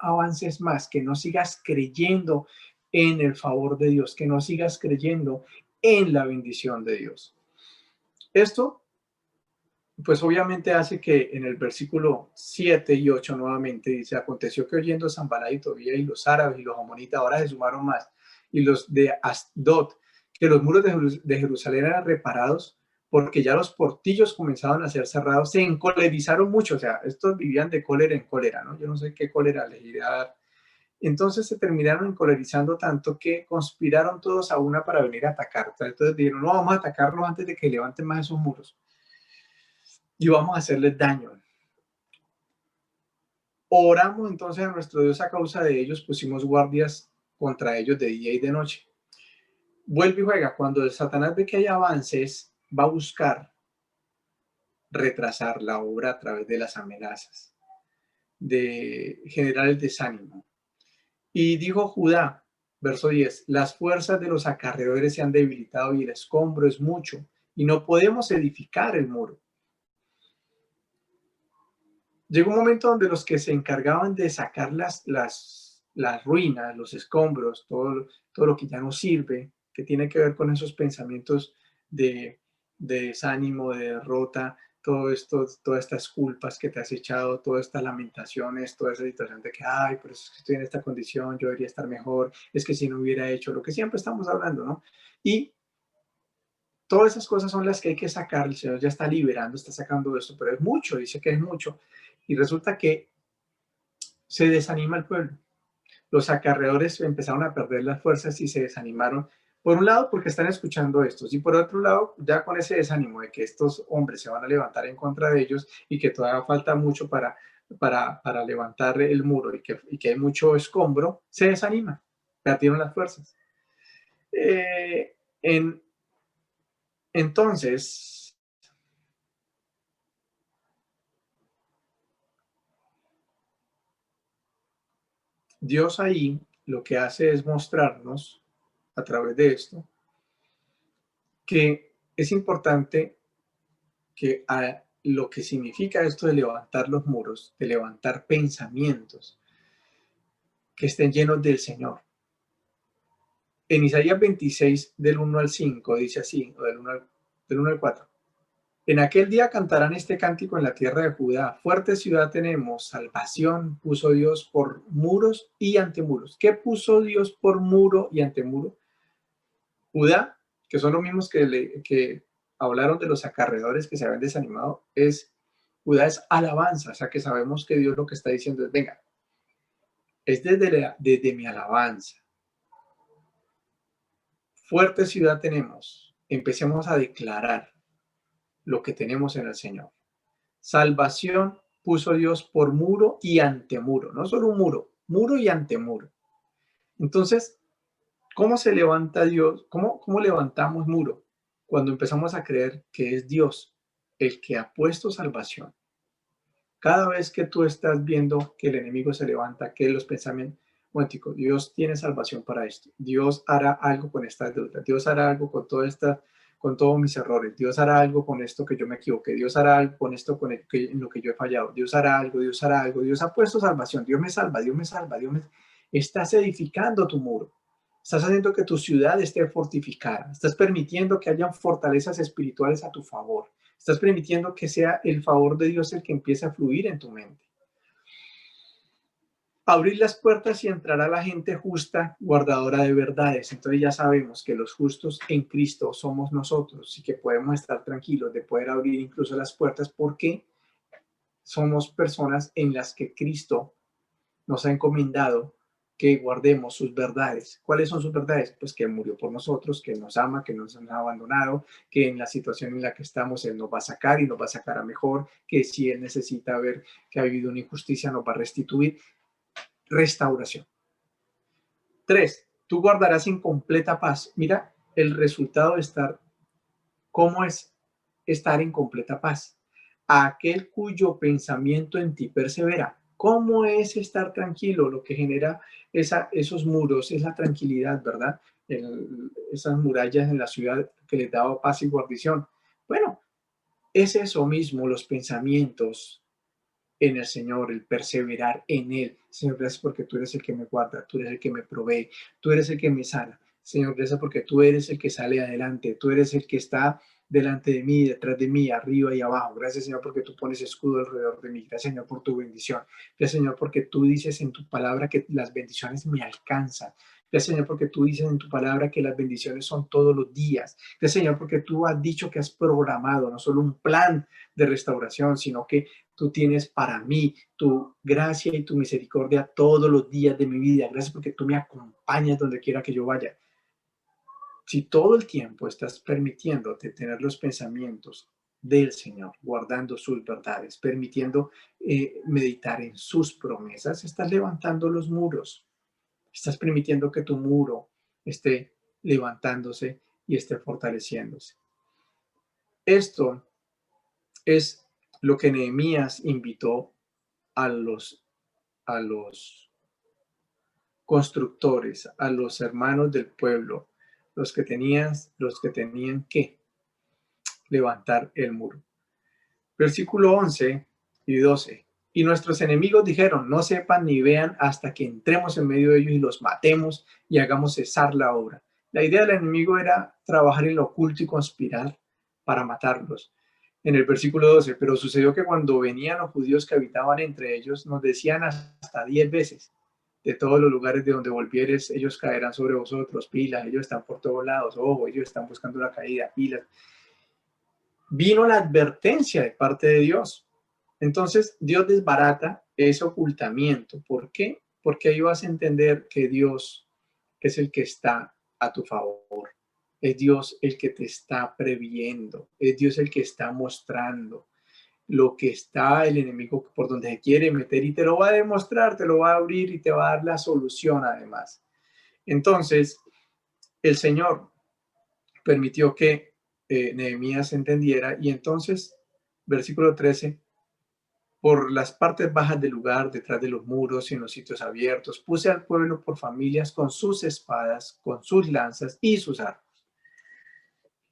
avances más, que no sigas creyendo en el favor de Dios, que no sigas creyendo en la bendición de Dios. Esto, pues obviamente hace que en el versículo 7 y 8 nuevamente dice, aconteció que oyendo Sanballat y Tobía y los árabes y los amonitas ahora se sumaron más, y los de Asdod, que los muros de Jerusalén eran reparados, porque ya los portillos comenzaban a ser cerrados, se encolerizaron mucho, o sea, estos vivían de cólera en cólera, ¿no? Yo no sé qué cólera les iría a dar. Entonces se terminaron encolerizando tanto que conspiraron todos a una para venir a atacar. Entonces dijeron, no, vamos a atacarlos antes de que levanten más esos muros y vamos a hacerles daño. Oramos entonces a nuestro Dios a causa de ellos, pusimos guardias contra ellos de día y de noche. Vuelve y juega. Cuando el Satanás ve que hay avances, va a buscar retrasar la obra a través de las amenazas, de generar el desánimo. Y dijo Judá, verso 10, las fuerzas de los acarreadores se han debilitado y el escombro es mucho, y no podemos edificar el muro. Llegó un momento donde los que se encargaban de sacar las ruinas, los escombros, todo lo que ya no sirve, que tiene que ver con esos pensamientos de desánimo, de derrota, todo esto, todas estas culpas que te has echado, todas estas lamentaciones, toda esa situación de que, ay, por eso es que estoy en esta condición, yo debería estar mejor, es que si no hubiera hecho lo que siempre estamos hablando, ¿no? Y todas esas cosas son las que hay que sacar, el Señor ya está liberando, está sacando esto, pero es mucho, dice que es mucho. Y resulta que se desanima el pueblo. Los acarreadores empezaron a perder las fuerzas y se desanimaron. Por un lado, porque están escuchando estos, y por otro lado, ya con ese desánimo de que estos hombres se van a levantar en contra de ellos y que todavía falta mucho para levantar el muro y que hay mucho escombro, se desanima, perdieron las fuerzas. En, entonces, Dios ahí lo que hace es mostrarnos a través de esto que es importante que a lo que significa esto de levantar los muros, de levantar pensamientos que estén llenos del Señor. En Isaías 26, del 1 al 5, dice así, o del 1 al 4. En aquel día cantarán este cántico en la tierra de Judá. Fuerte ciudad tenemos, salvación puso Dios por muros y antemuros. ¿Qué puso Dios por muro y antemuro? Judá, que son los mismos que hablaron de los acarreadores que se habían desanimado, Judá es alabanza, o sea que sabemos que Dios lo que está diciendo es, venga, es desde mi alabanza. Fuerte ciudad tenemos, empecemos a declarar lo que tenemos en el Señor. Salvación puso Dios por muro y antemuro, no solo un muro, muro y antemuro. Entonces, ¿cómo se levanta Dios? ¿Cómo levantamos muro? Cuando empezamos a creer que es Dios el que ha puesto salvación. Cada vez que tú estás viendo que el enemigo se levanta, que los pensamientos, momentico, Dios tiene salvación para esto. Dios hará algo con estas deudas. Dios hará algo con toda esta, con todos mis errores. Dios hará algo con esto que yo me equivoqué. Dios hará algo con esto en lo que yo he fallado. Dios hará algo, Dios hará algo. Dios ha puesto salvación. Dios me salva, Dios me salva, Dios me... Estás edificando tu muro. Estás haciendo que tu ciudad esté fortificada. Estás permitiendo que hayan fortalezas espirituales a tu favor. Estás permitiendo que sea el favor de Dios el que empiece a fluir en tu mente. Abrir las puertas y entrará la gente justa, guardadora de verdades. Entonces ya sabemos que los justos en Cristo somos nosotros y que podemos estar tranquilos de poder abrir incluso las puertas porque somos personas en las que Cristo nos ha encomendado que guardemos sus verdades. ¿Cuáles son sus verdades? Pues que Él murió por nosotros, que nos ama, que nos ha abandonado, que en la situación en la que estamos Él nos va a sacar y nos va a sacar a mejor, que si Él necesita ver que ha habido una injusticia nos va a restituir. Restauración. 3. Tú guardarás en completa paz. Mira el resultado de estar, ¿cómo es estar en completa paz? A aquel cuyo pensamiento en ti persevera. ¿Cómo es estar tranquilo? Lo que genera esos muros, esa tranquilidad, ¿verdad? Esas murallas en la ciudad que les daba paz y guarnición. Bueno, es eso mismo, los pensamientos en el Señor, el perseverar en Él. Señor, gracias porque tú eres el que me guarda, tú eres el que me provee, tú eres el que me sana. Señor, gracias porque tú eres el que sale adelante, tú eres el que está delante de mí, detrás de mí, arriba y abajo. Gracias, Señor, porque tú pones escudo alrededor de mí. Gracias, Señor, por tu bendición. Gracias, Señor, porque tú dices en tu palabra que las bendiciones me alcanzan. Gracias, Señor, porque tú dices en tu palabra que las bendiciones son todos los días. Gracias, Señor, porque tú has dicho que has programado no solo un plan de restauración, sino que tú tienes para mí tu gracia y tu misericordia todos los días de mi vida. Gracias porque tú me acompañas donde quiera que yo vaya. Si todo el tiempo estás permitiéndote tener los pensamientos del Señor, guardando sus verdades, permitiendo meditar en sus promesas, estás levantando los muros. Estás permitiendo que tu muro esté levantándose y esté fortaleciéndose. Esto es lo que Nehemías invitó a los constructores, a los hermanos del pueblo, los que tenían que levantar el muro. Versículo 11 y 12. Y nuestros enemigos dijeron, no sepan ni vean hasta que entremos en medio de ellos y los matemos y hagamos cesar la obra. La idea del enemigo era trabajar en lo oculto y conspirar para matarlos. En el versículo 12, pero sucedió que cuando venían los judíos que habitaban entre ellos, nos decían hasta 10 veces, de todos los lugares de donde volvieres, ellos caerán sobre vosotros, pilas, ellos están por todos lados, ojo, ellos están buscando la caída, pilas. Vino la advertencia de parte de Dios. Entonces, Dios desbarata ese ocultamiento. ¿Por qué? Porque ahí vas a entender que Dios es el que está a tu favor. Es Dios el que te está previendo. Es Dios el que está mostrando lo que está el enemigo por donde se quiere meter y te lo va a demostrar, te lo va a abrir y te va a dar la solución además. Entonces, el Señor permitió que Nehemías entendiera y entonces, versículo 13, por las partes bajas del lugar, detrás de los muros y en los sitios abiertos, puse al pueblo por familias con sus espadas, con sus lanzas y sus arcos.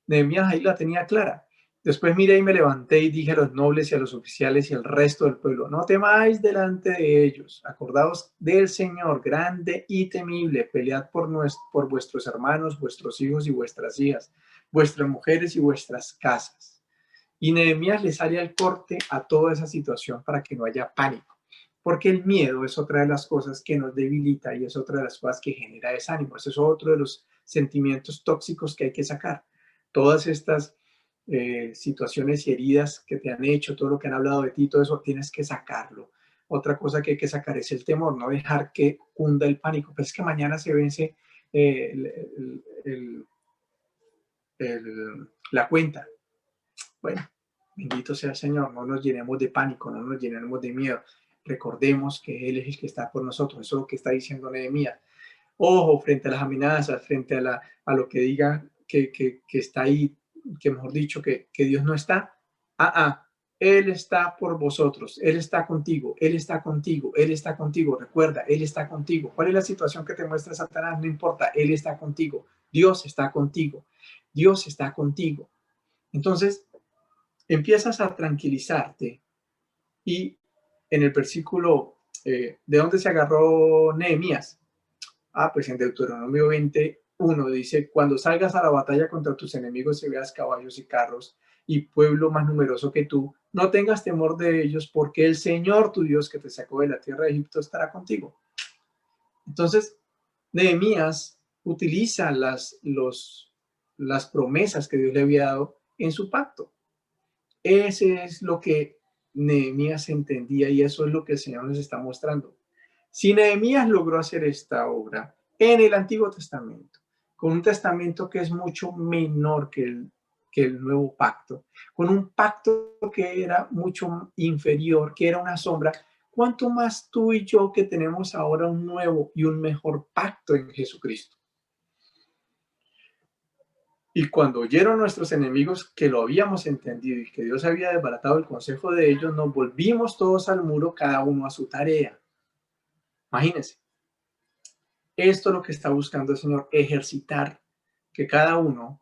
Nehemías ahí la tenía clara. Después miré y me levanté y dije a los nobles y a los oficiales y al resto del pueblo, no temáis delante de ellos, acordaos del Señor, grande y temible, pelead por vuestros hermanos, vuestros hijos y vuestras hijas, vuestras mujeres y vuestras casas. Y Nehemías le sale al corte a toda esa situación para que no haya pánico, porque el miedo es otra de las cosas que nos debilita y es otra de las cosas que genera desánimo. Ese es otro de los sentimientos tóxicos que hay que sacar. Todas estas situaciones y heridas que te han hecho, todo lo que han hablado de ti, todo eso tienes que sacarlo. Otra cosa que hay que sacar es el temor, no dejar que cunda el pánico. Pues es que mañana se vence la cuenta. Bueno, bendito sea el Señor, no nos llenemos de pánico, no nos llenemos de miedo. Recordemos que Él es el que está por nosotros, eso es lo que está diciendo Nehemías. Ojo, frente a las amenazas, frente a lo que diga que está ahí, que mejor dicho, que Dios no está, Él está por vosotros, Él está contigo, Él está contigo, Él está contigo. Recuerda, Él está contigo. ¿Cuál es la situación que te muestra Satanás? No importa, Él está contigo. Dios está contigo. Dios está contigo. Entonces, empiezas a tranquilizarte y en el versículo, ¿de dónde se agarró Nehemías? Pues en Deuteronomio 21 dice, cuando salgas a la batalla contra tus enemigos y veas caballos y carros y pueblo más numeroso que tú, no tengas temor de ellos, porque el Señor tu Dios que te sacó de la tierra de Egipto estará contigo. Entonces, Nehemías utiliza las promesas que Dios le había dado en su pacto. Ese es lo que Nehemías entendía y eso es lo que el Señor nos está mostrando. Si Nehemías logró hacer esta obra en el Antiguo Testamento, con un testamento que es mucho menor que el nuevo pacto, con un pacto que era mucho inferior, que era una sombra, ¿cuánto más tú y yo que tenemos ahora un nuevo y un mejor pacto en Jesucristo? Y cuando oyeron nuestros enemigos que lo habíamos entendido y que Dios había desbaratado el consejo de ellos, nos volvimos todos al muro, cada uno a su tarea. Imagínense. Esto es lo que está buscando el Señor, ejercitar que cada uno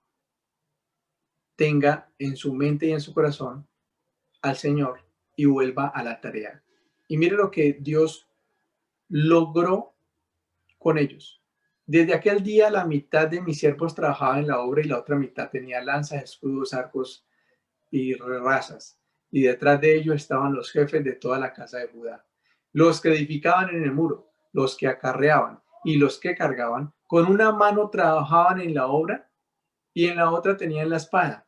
tenga en su mente y en su corazón al Señor y vuelva a la tarea. Y mire lo que Dios logró con ellos. Desde aquel día la mitad de mis siervos trabajaba en la obra y la otra mitad tenía lanzas, escudos, arcos y razas. Y detrás de ellos estaban los jefes de toda la casa de Judá, los que edificaban en el muro, los que acarreaban y los que cargaban. Con una mano trabajaban en la obra y en la otra tenían la espada.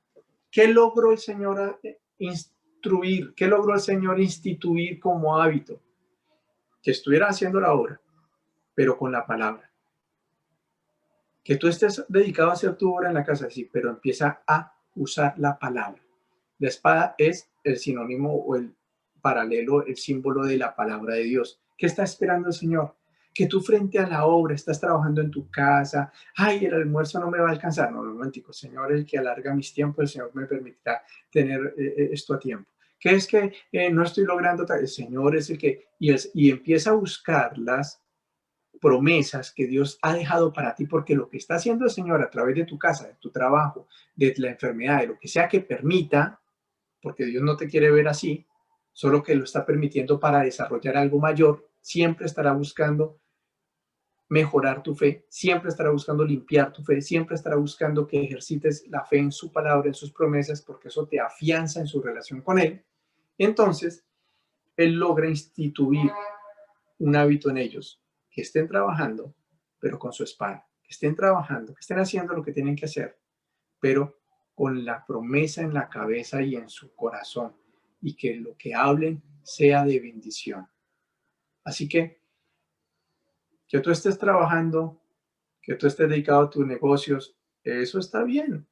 ¿Qué logró el Señor instruir? ¿Qué logró el Señor instituir como hábito? Que estuvieran haciendo la obra, pero con la palabra. Que tú estés dedicado a hacer tu obra en la casa, sí, pero empieza a usar la palabra. La espada es el sinónimo o el paralelo, el símbolo de la palabra de Dios. ¿Qué está esperando el Señor? Que tú frente a la obra estás trabajando en tu casa. Ay, el almuerzo no me va a alcanzar. No, romántico. Señor, el que alarga mis tiempos, el Señor me permitirá tener esto a tiempo. ¿Qué es que no estoy logrando? El Señor es el que... Y empieza a buscarlas promesas que Dios ha dejado para ti, porque lo que está haciendo el Señor a través de tu casa, de tu trabajo, de la enfermedad, de lo que sea que permita, porque Dios no te quiere ver así, solo que lo está permitiendo para desarrollar algo mayor, siempre estará buscando mejorar tu fe, siempre estará buscando limpiar tu fe, siempre estará buscando que ejercites la fe en su palabra, en sus promesas, porque eso te afianza en su relación con Él. Entonces, Él logra instituir un hábito en ellos, que estén trabajando, pero con su espada, que estén trabajando, que estén haciendo lo que tienen que hacer, pero con la promesa en la cabeza y en su corazón, y que lo que hablen sea de bendición. Así que tú estés trabajando, que tú estés dedicado a tus negocios, eso está bien,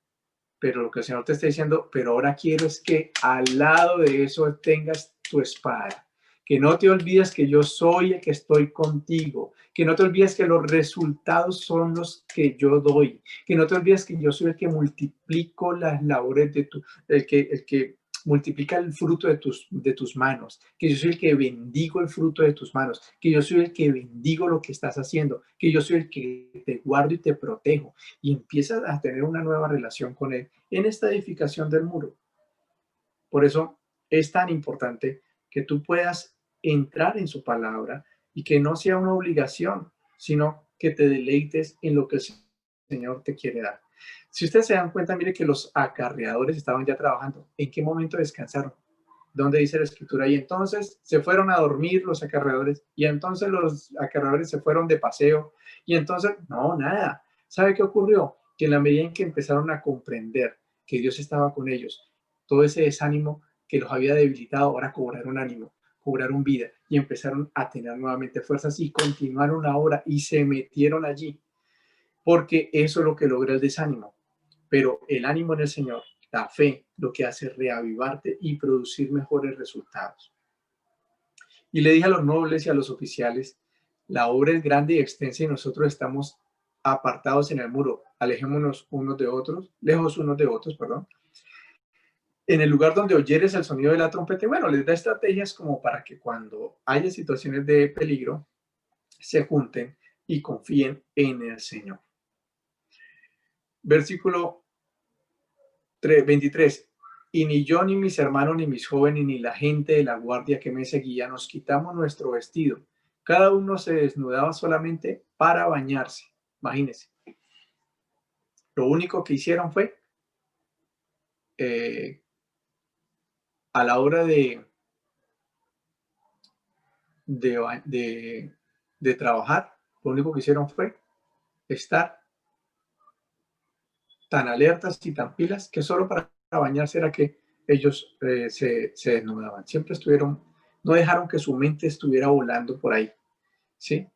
pero lo que el Señor te está diciendo, pero ahora quiero es que al lado de eso tengas tu espada. Que no te olvides que yo soy el que estoy contigo. Que no te olvides que los resultados son los que yo doy. Que no te olvides que yo soy el que multiplico las labores de tu, el que multiplica el fruto de tus manos. Que yo soy el que bendigo el fruto de tus manos. Que yo soy el que bendigo lo que estás haciendo. Que yo soy el que te guardo y te protejo. Y empiezas a tener una nueva relación con Él en esta edificación del muro. Por eso es tan importante que tú puedas entrar en su palabra y que no sea una obligación, sino que te deleites en lo que el Señor te quiere dar. Si ustedes se dan cuenta, mire que los acarreadores estaban ya trabajando. ¿En qué momento descansaron? ¿Dónde dice la escritura? Y entonces se fueron a dormir los acarreadores, y entonces los acarreadores se fueron de paseo, y entonces, no, nada. ¿Sabe qué ocurrió? Que en la medida en que empezaron a comprender que Dios estaba con ellos, todo ese desánimo que los había debilitado, ahora cobraron ánimo, cobraron vida, y empezaron a tener nuevamente fuerzas y continuaron ahora y se metieron allí, porque eso es lo que logra el desánimo. Pero el ánimo en el Señor, la fe, lo que hace es reavivarte y producir mejores resultados. Y le dije a los nobles y a los oficiales, la obra es grande y extensa y nosotros estamos apartados en el muro, alejémonos unos de otros, lejos unos de otros, perdón. en el lugar donde oyeres el sonido de la trompeta. Y bueno, les da estrategias como para que cuando haya situaciones de peligro, se junten y confíen en el Señor. Versículo 23. Y ni yo, ni mis hermanos, ni mis jóvenes, ni la gente de la guardia que me seguía, nos quitamos nuestro vestido. Cada uno se desnudaba solamente para bañarse. Imagínense. Lo único que hicieron fue, a la hora de trabajar, lo único que hicieron fue estar tan alertas y tan pilas que solo para bañarse era que ellos se desnudaban. Siempre estuvieron, no dejaron que su mente estuviera volando por ahí, ¿sí?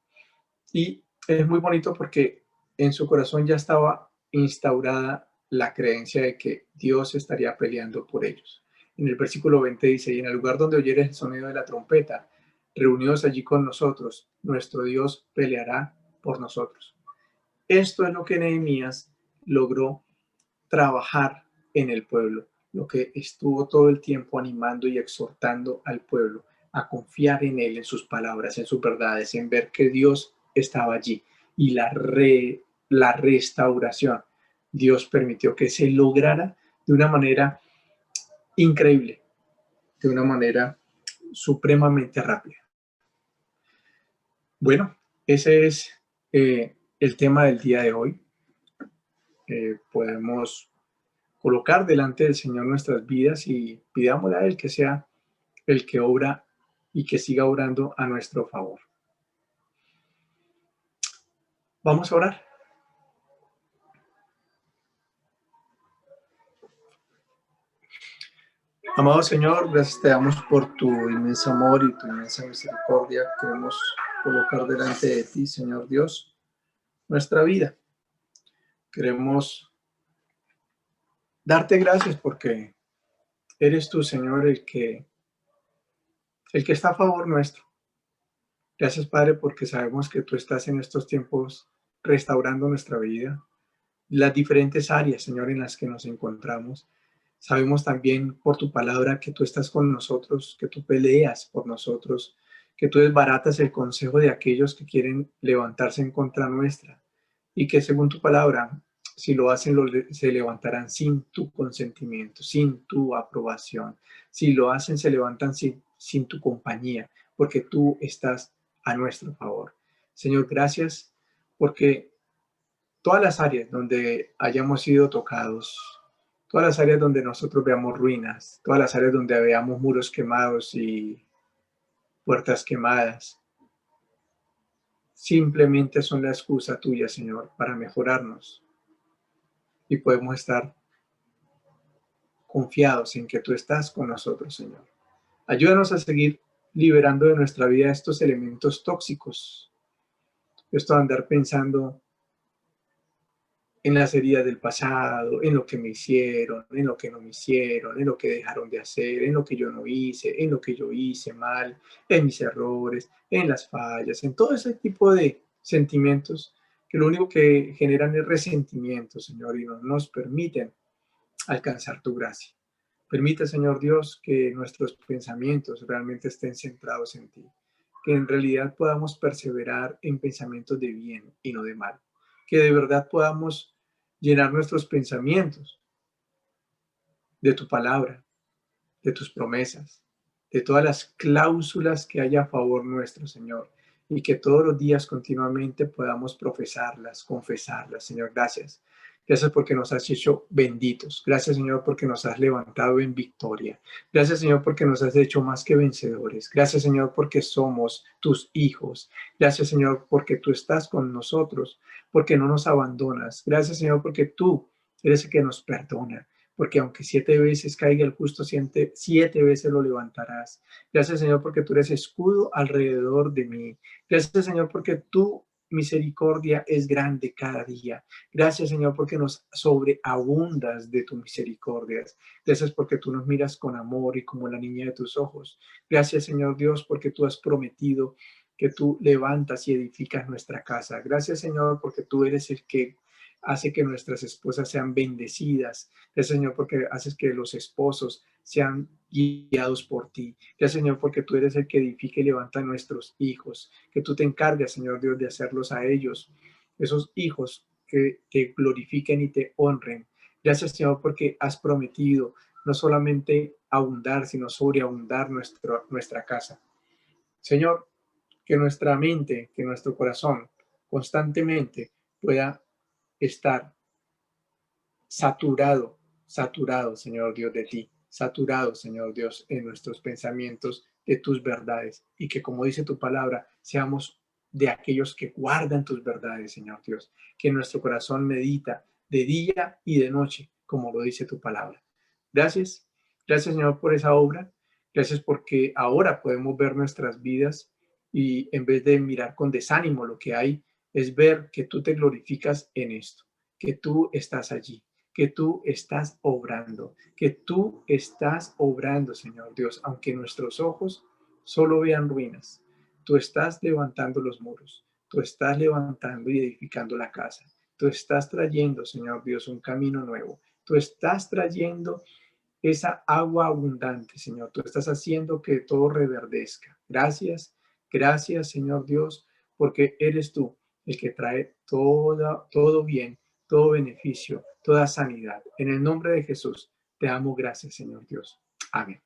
Y es muy bonito porque en su corazón ya estaba instaurada la creencia de que Dios estaría peleando por ellos. En el versículo 20 dice, y en el lugar donde oyeres el sonido de la trompeta, reunidos allí con nosotros, nuestro Dios peleará por nosotros. Esto es lo que Nehemías logró trabajar en el pueblo, lo que estuvo todo el tiempo animando y exhortando al pueblo a confiar en él, en sus palabras, en sus verdades, en ver que Dios estaba allí y la restauración. Dios permitió que se lograra de una manera increíble, de una manera supremamente rápida. Bueno, ese es el tema del día de hoy. Podemos colocar delante del Señor nuestras vidas y pidámosle a Él que sea el que obra y que siga obrando a nuestro favor. Vamos a orar. Amado Señor, gracias te damos por tu inmenso amor y tu inmensa misericordia. Queremos colocar delante de ti, Señor Dios, nuestra vida. Queremos darte gracias porque eres tú, Señor, el que está a favor nuestro. Gracias, Padre, porque sabemos que tú estás en estos tiempos restaurando nuestra vida, las diferentes áreas, Señor, en las que nos encontramos. Sabemos también por tu palabra que tú estás con nosotros, que tú peleas por nosotros, que tú desbaratas el consejo de aquellos que quieren levantarse en contra nuestra y que según tu palabra, si lo hacen, se levantarán sin tu consentimiento, sin tu aprobación. Si lo hacen, se levantan sin tu compañía, porque tú estás a nuestro favor. Señor, gracias porque todas las áreas donde hayamos sido tocados, todas las áreas donde nosotros veamos ruinas, todas las áreas donde veamos muros quemados y puertas quemadas, simplemente son la excusa tuya, Señor, para mejorarnos y podemos estar confiados en que tú estás con nosotros, Señor. Ayúdanos a seguir liberando de nuestra vida estos elementos tóxicos, esto de andar pensando en las heridas del pasado, en lo que me hicieron, en lo que no me hicieron, en lo que dejaron de hacer, en lo que yo no hice, en lo que yo hice mal, en mis errores, en las fallas, en todo ese tipo de sentimientos que lo único que generan es resentimiento, Señor, y no nos permiten alcanzar tu gracia. Permite, Señor Dios, que nuestros pensamientos realmente estén centrados en ti, que en realidad podamos perseverar en pensamientos de bien y no de mal, que de verdad podamos llenar nuestros pensamientos de tu palabra, de tus promesas, de todas las cláusulas que haya a favor nuestro, Señor, y que todos los días continuamente podamos profesarlas, confesarlas. Señor, gracias. Gracias porque nos has hecho benditos. Gracias, Señor, porque nos has levantado en victoria. Gracias, Señor, porque nos has hecho más que vencedores. Gracias, Señor, porque somos tus hijos. Gracias, Señor, porque tú estás con nosotros, porque no nos abandonas. Gracias, Señor, porque tú eres el que nos perdona, porque aunque 7 veces caiga el justo, 7 veces lo levantarás. Gracias, Señor, porque tú eres escudo alrededor de mí. Gracias, Señor, porque tu misericordia es grande cada día. Gracias, Señor, porque nos sobreabundas de tu misericordia. Gracias porque tú nos miras con amor y como la niña de tus ojos. Gracias, Señor Dios, porque tú has prometido que tú levantas y edificas nuestra casa. Gracias, Señor, porque tú eres el que hace que nuestras esposas sean bendecidas. Gracias, Señor, porque haces que los esposos sean guiados por ti. Gracias, Señor, porque tú eres el que edifica y levanta a nuestros hijos, que tú te encargas, Señor Dios, de hacerlos a ellos, esos hijos que te glorifiquen y te honren. Gracias, Señor, porque has prometido no solamente abundar, sino sobreabundar nuestra casa. Señor, que nuestra mente, que nuestro corazón constantemente pueda estar saturado, saturado, Señor Dios, de ti, saturado, Señor Dios, en nuestros pensamientos de tus verdades y que, como dice tu palabra, seamos de aquellos que guardan tus verdades, Señor Dios, que nuestro corazón medita de día y de noche, como lo dice tu palabra. Gracias, gracias, Señor, por esa obra. Gracias porque ahora podemos ver nuestras vidas y en vez de mirar con desánimo lo que hay, es ver que tú te glorificas en esto, que tú estás allí, que tú estás obrando, que tú estás obrando, Señor Dios, aunque nuestros ojos solo vean ruinas. Tú estás levantando los muros, tú estás levantando y edificando la casa. Tú estás trayendo, Señor Dios, un camino nuevo. Tú estás trayendo esa agua abundante, Señor. Tú estás haciendo que todo reverdezca. Gracias, gracias, Señor Dios, porque eres tú el que trae todo bien, todo beneficio, toda sanidad. En el nombre de Jesús, te damos gracias, Señor Dios. Amén.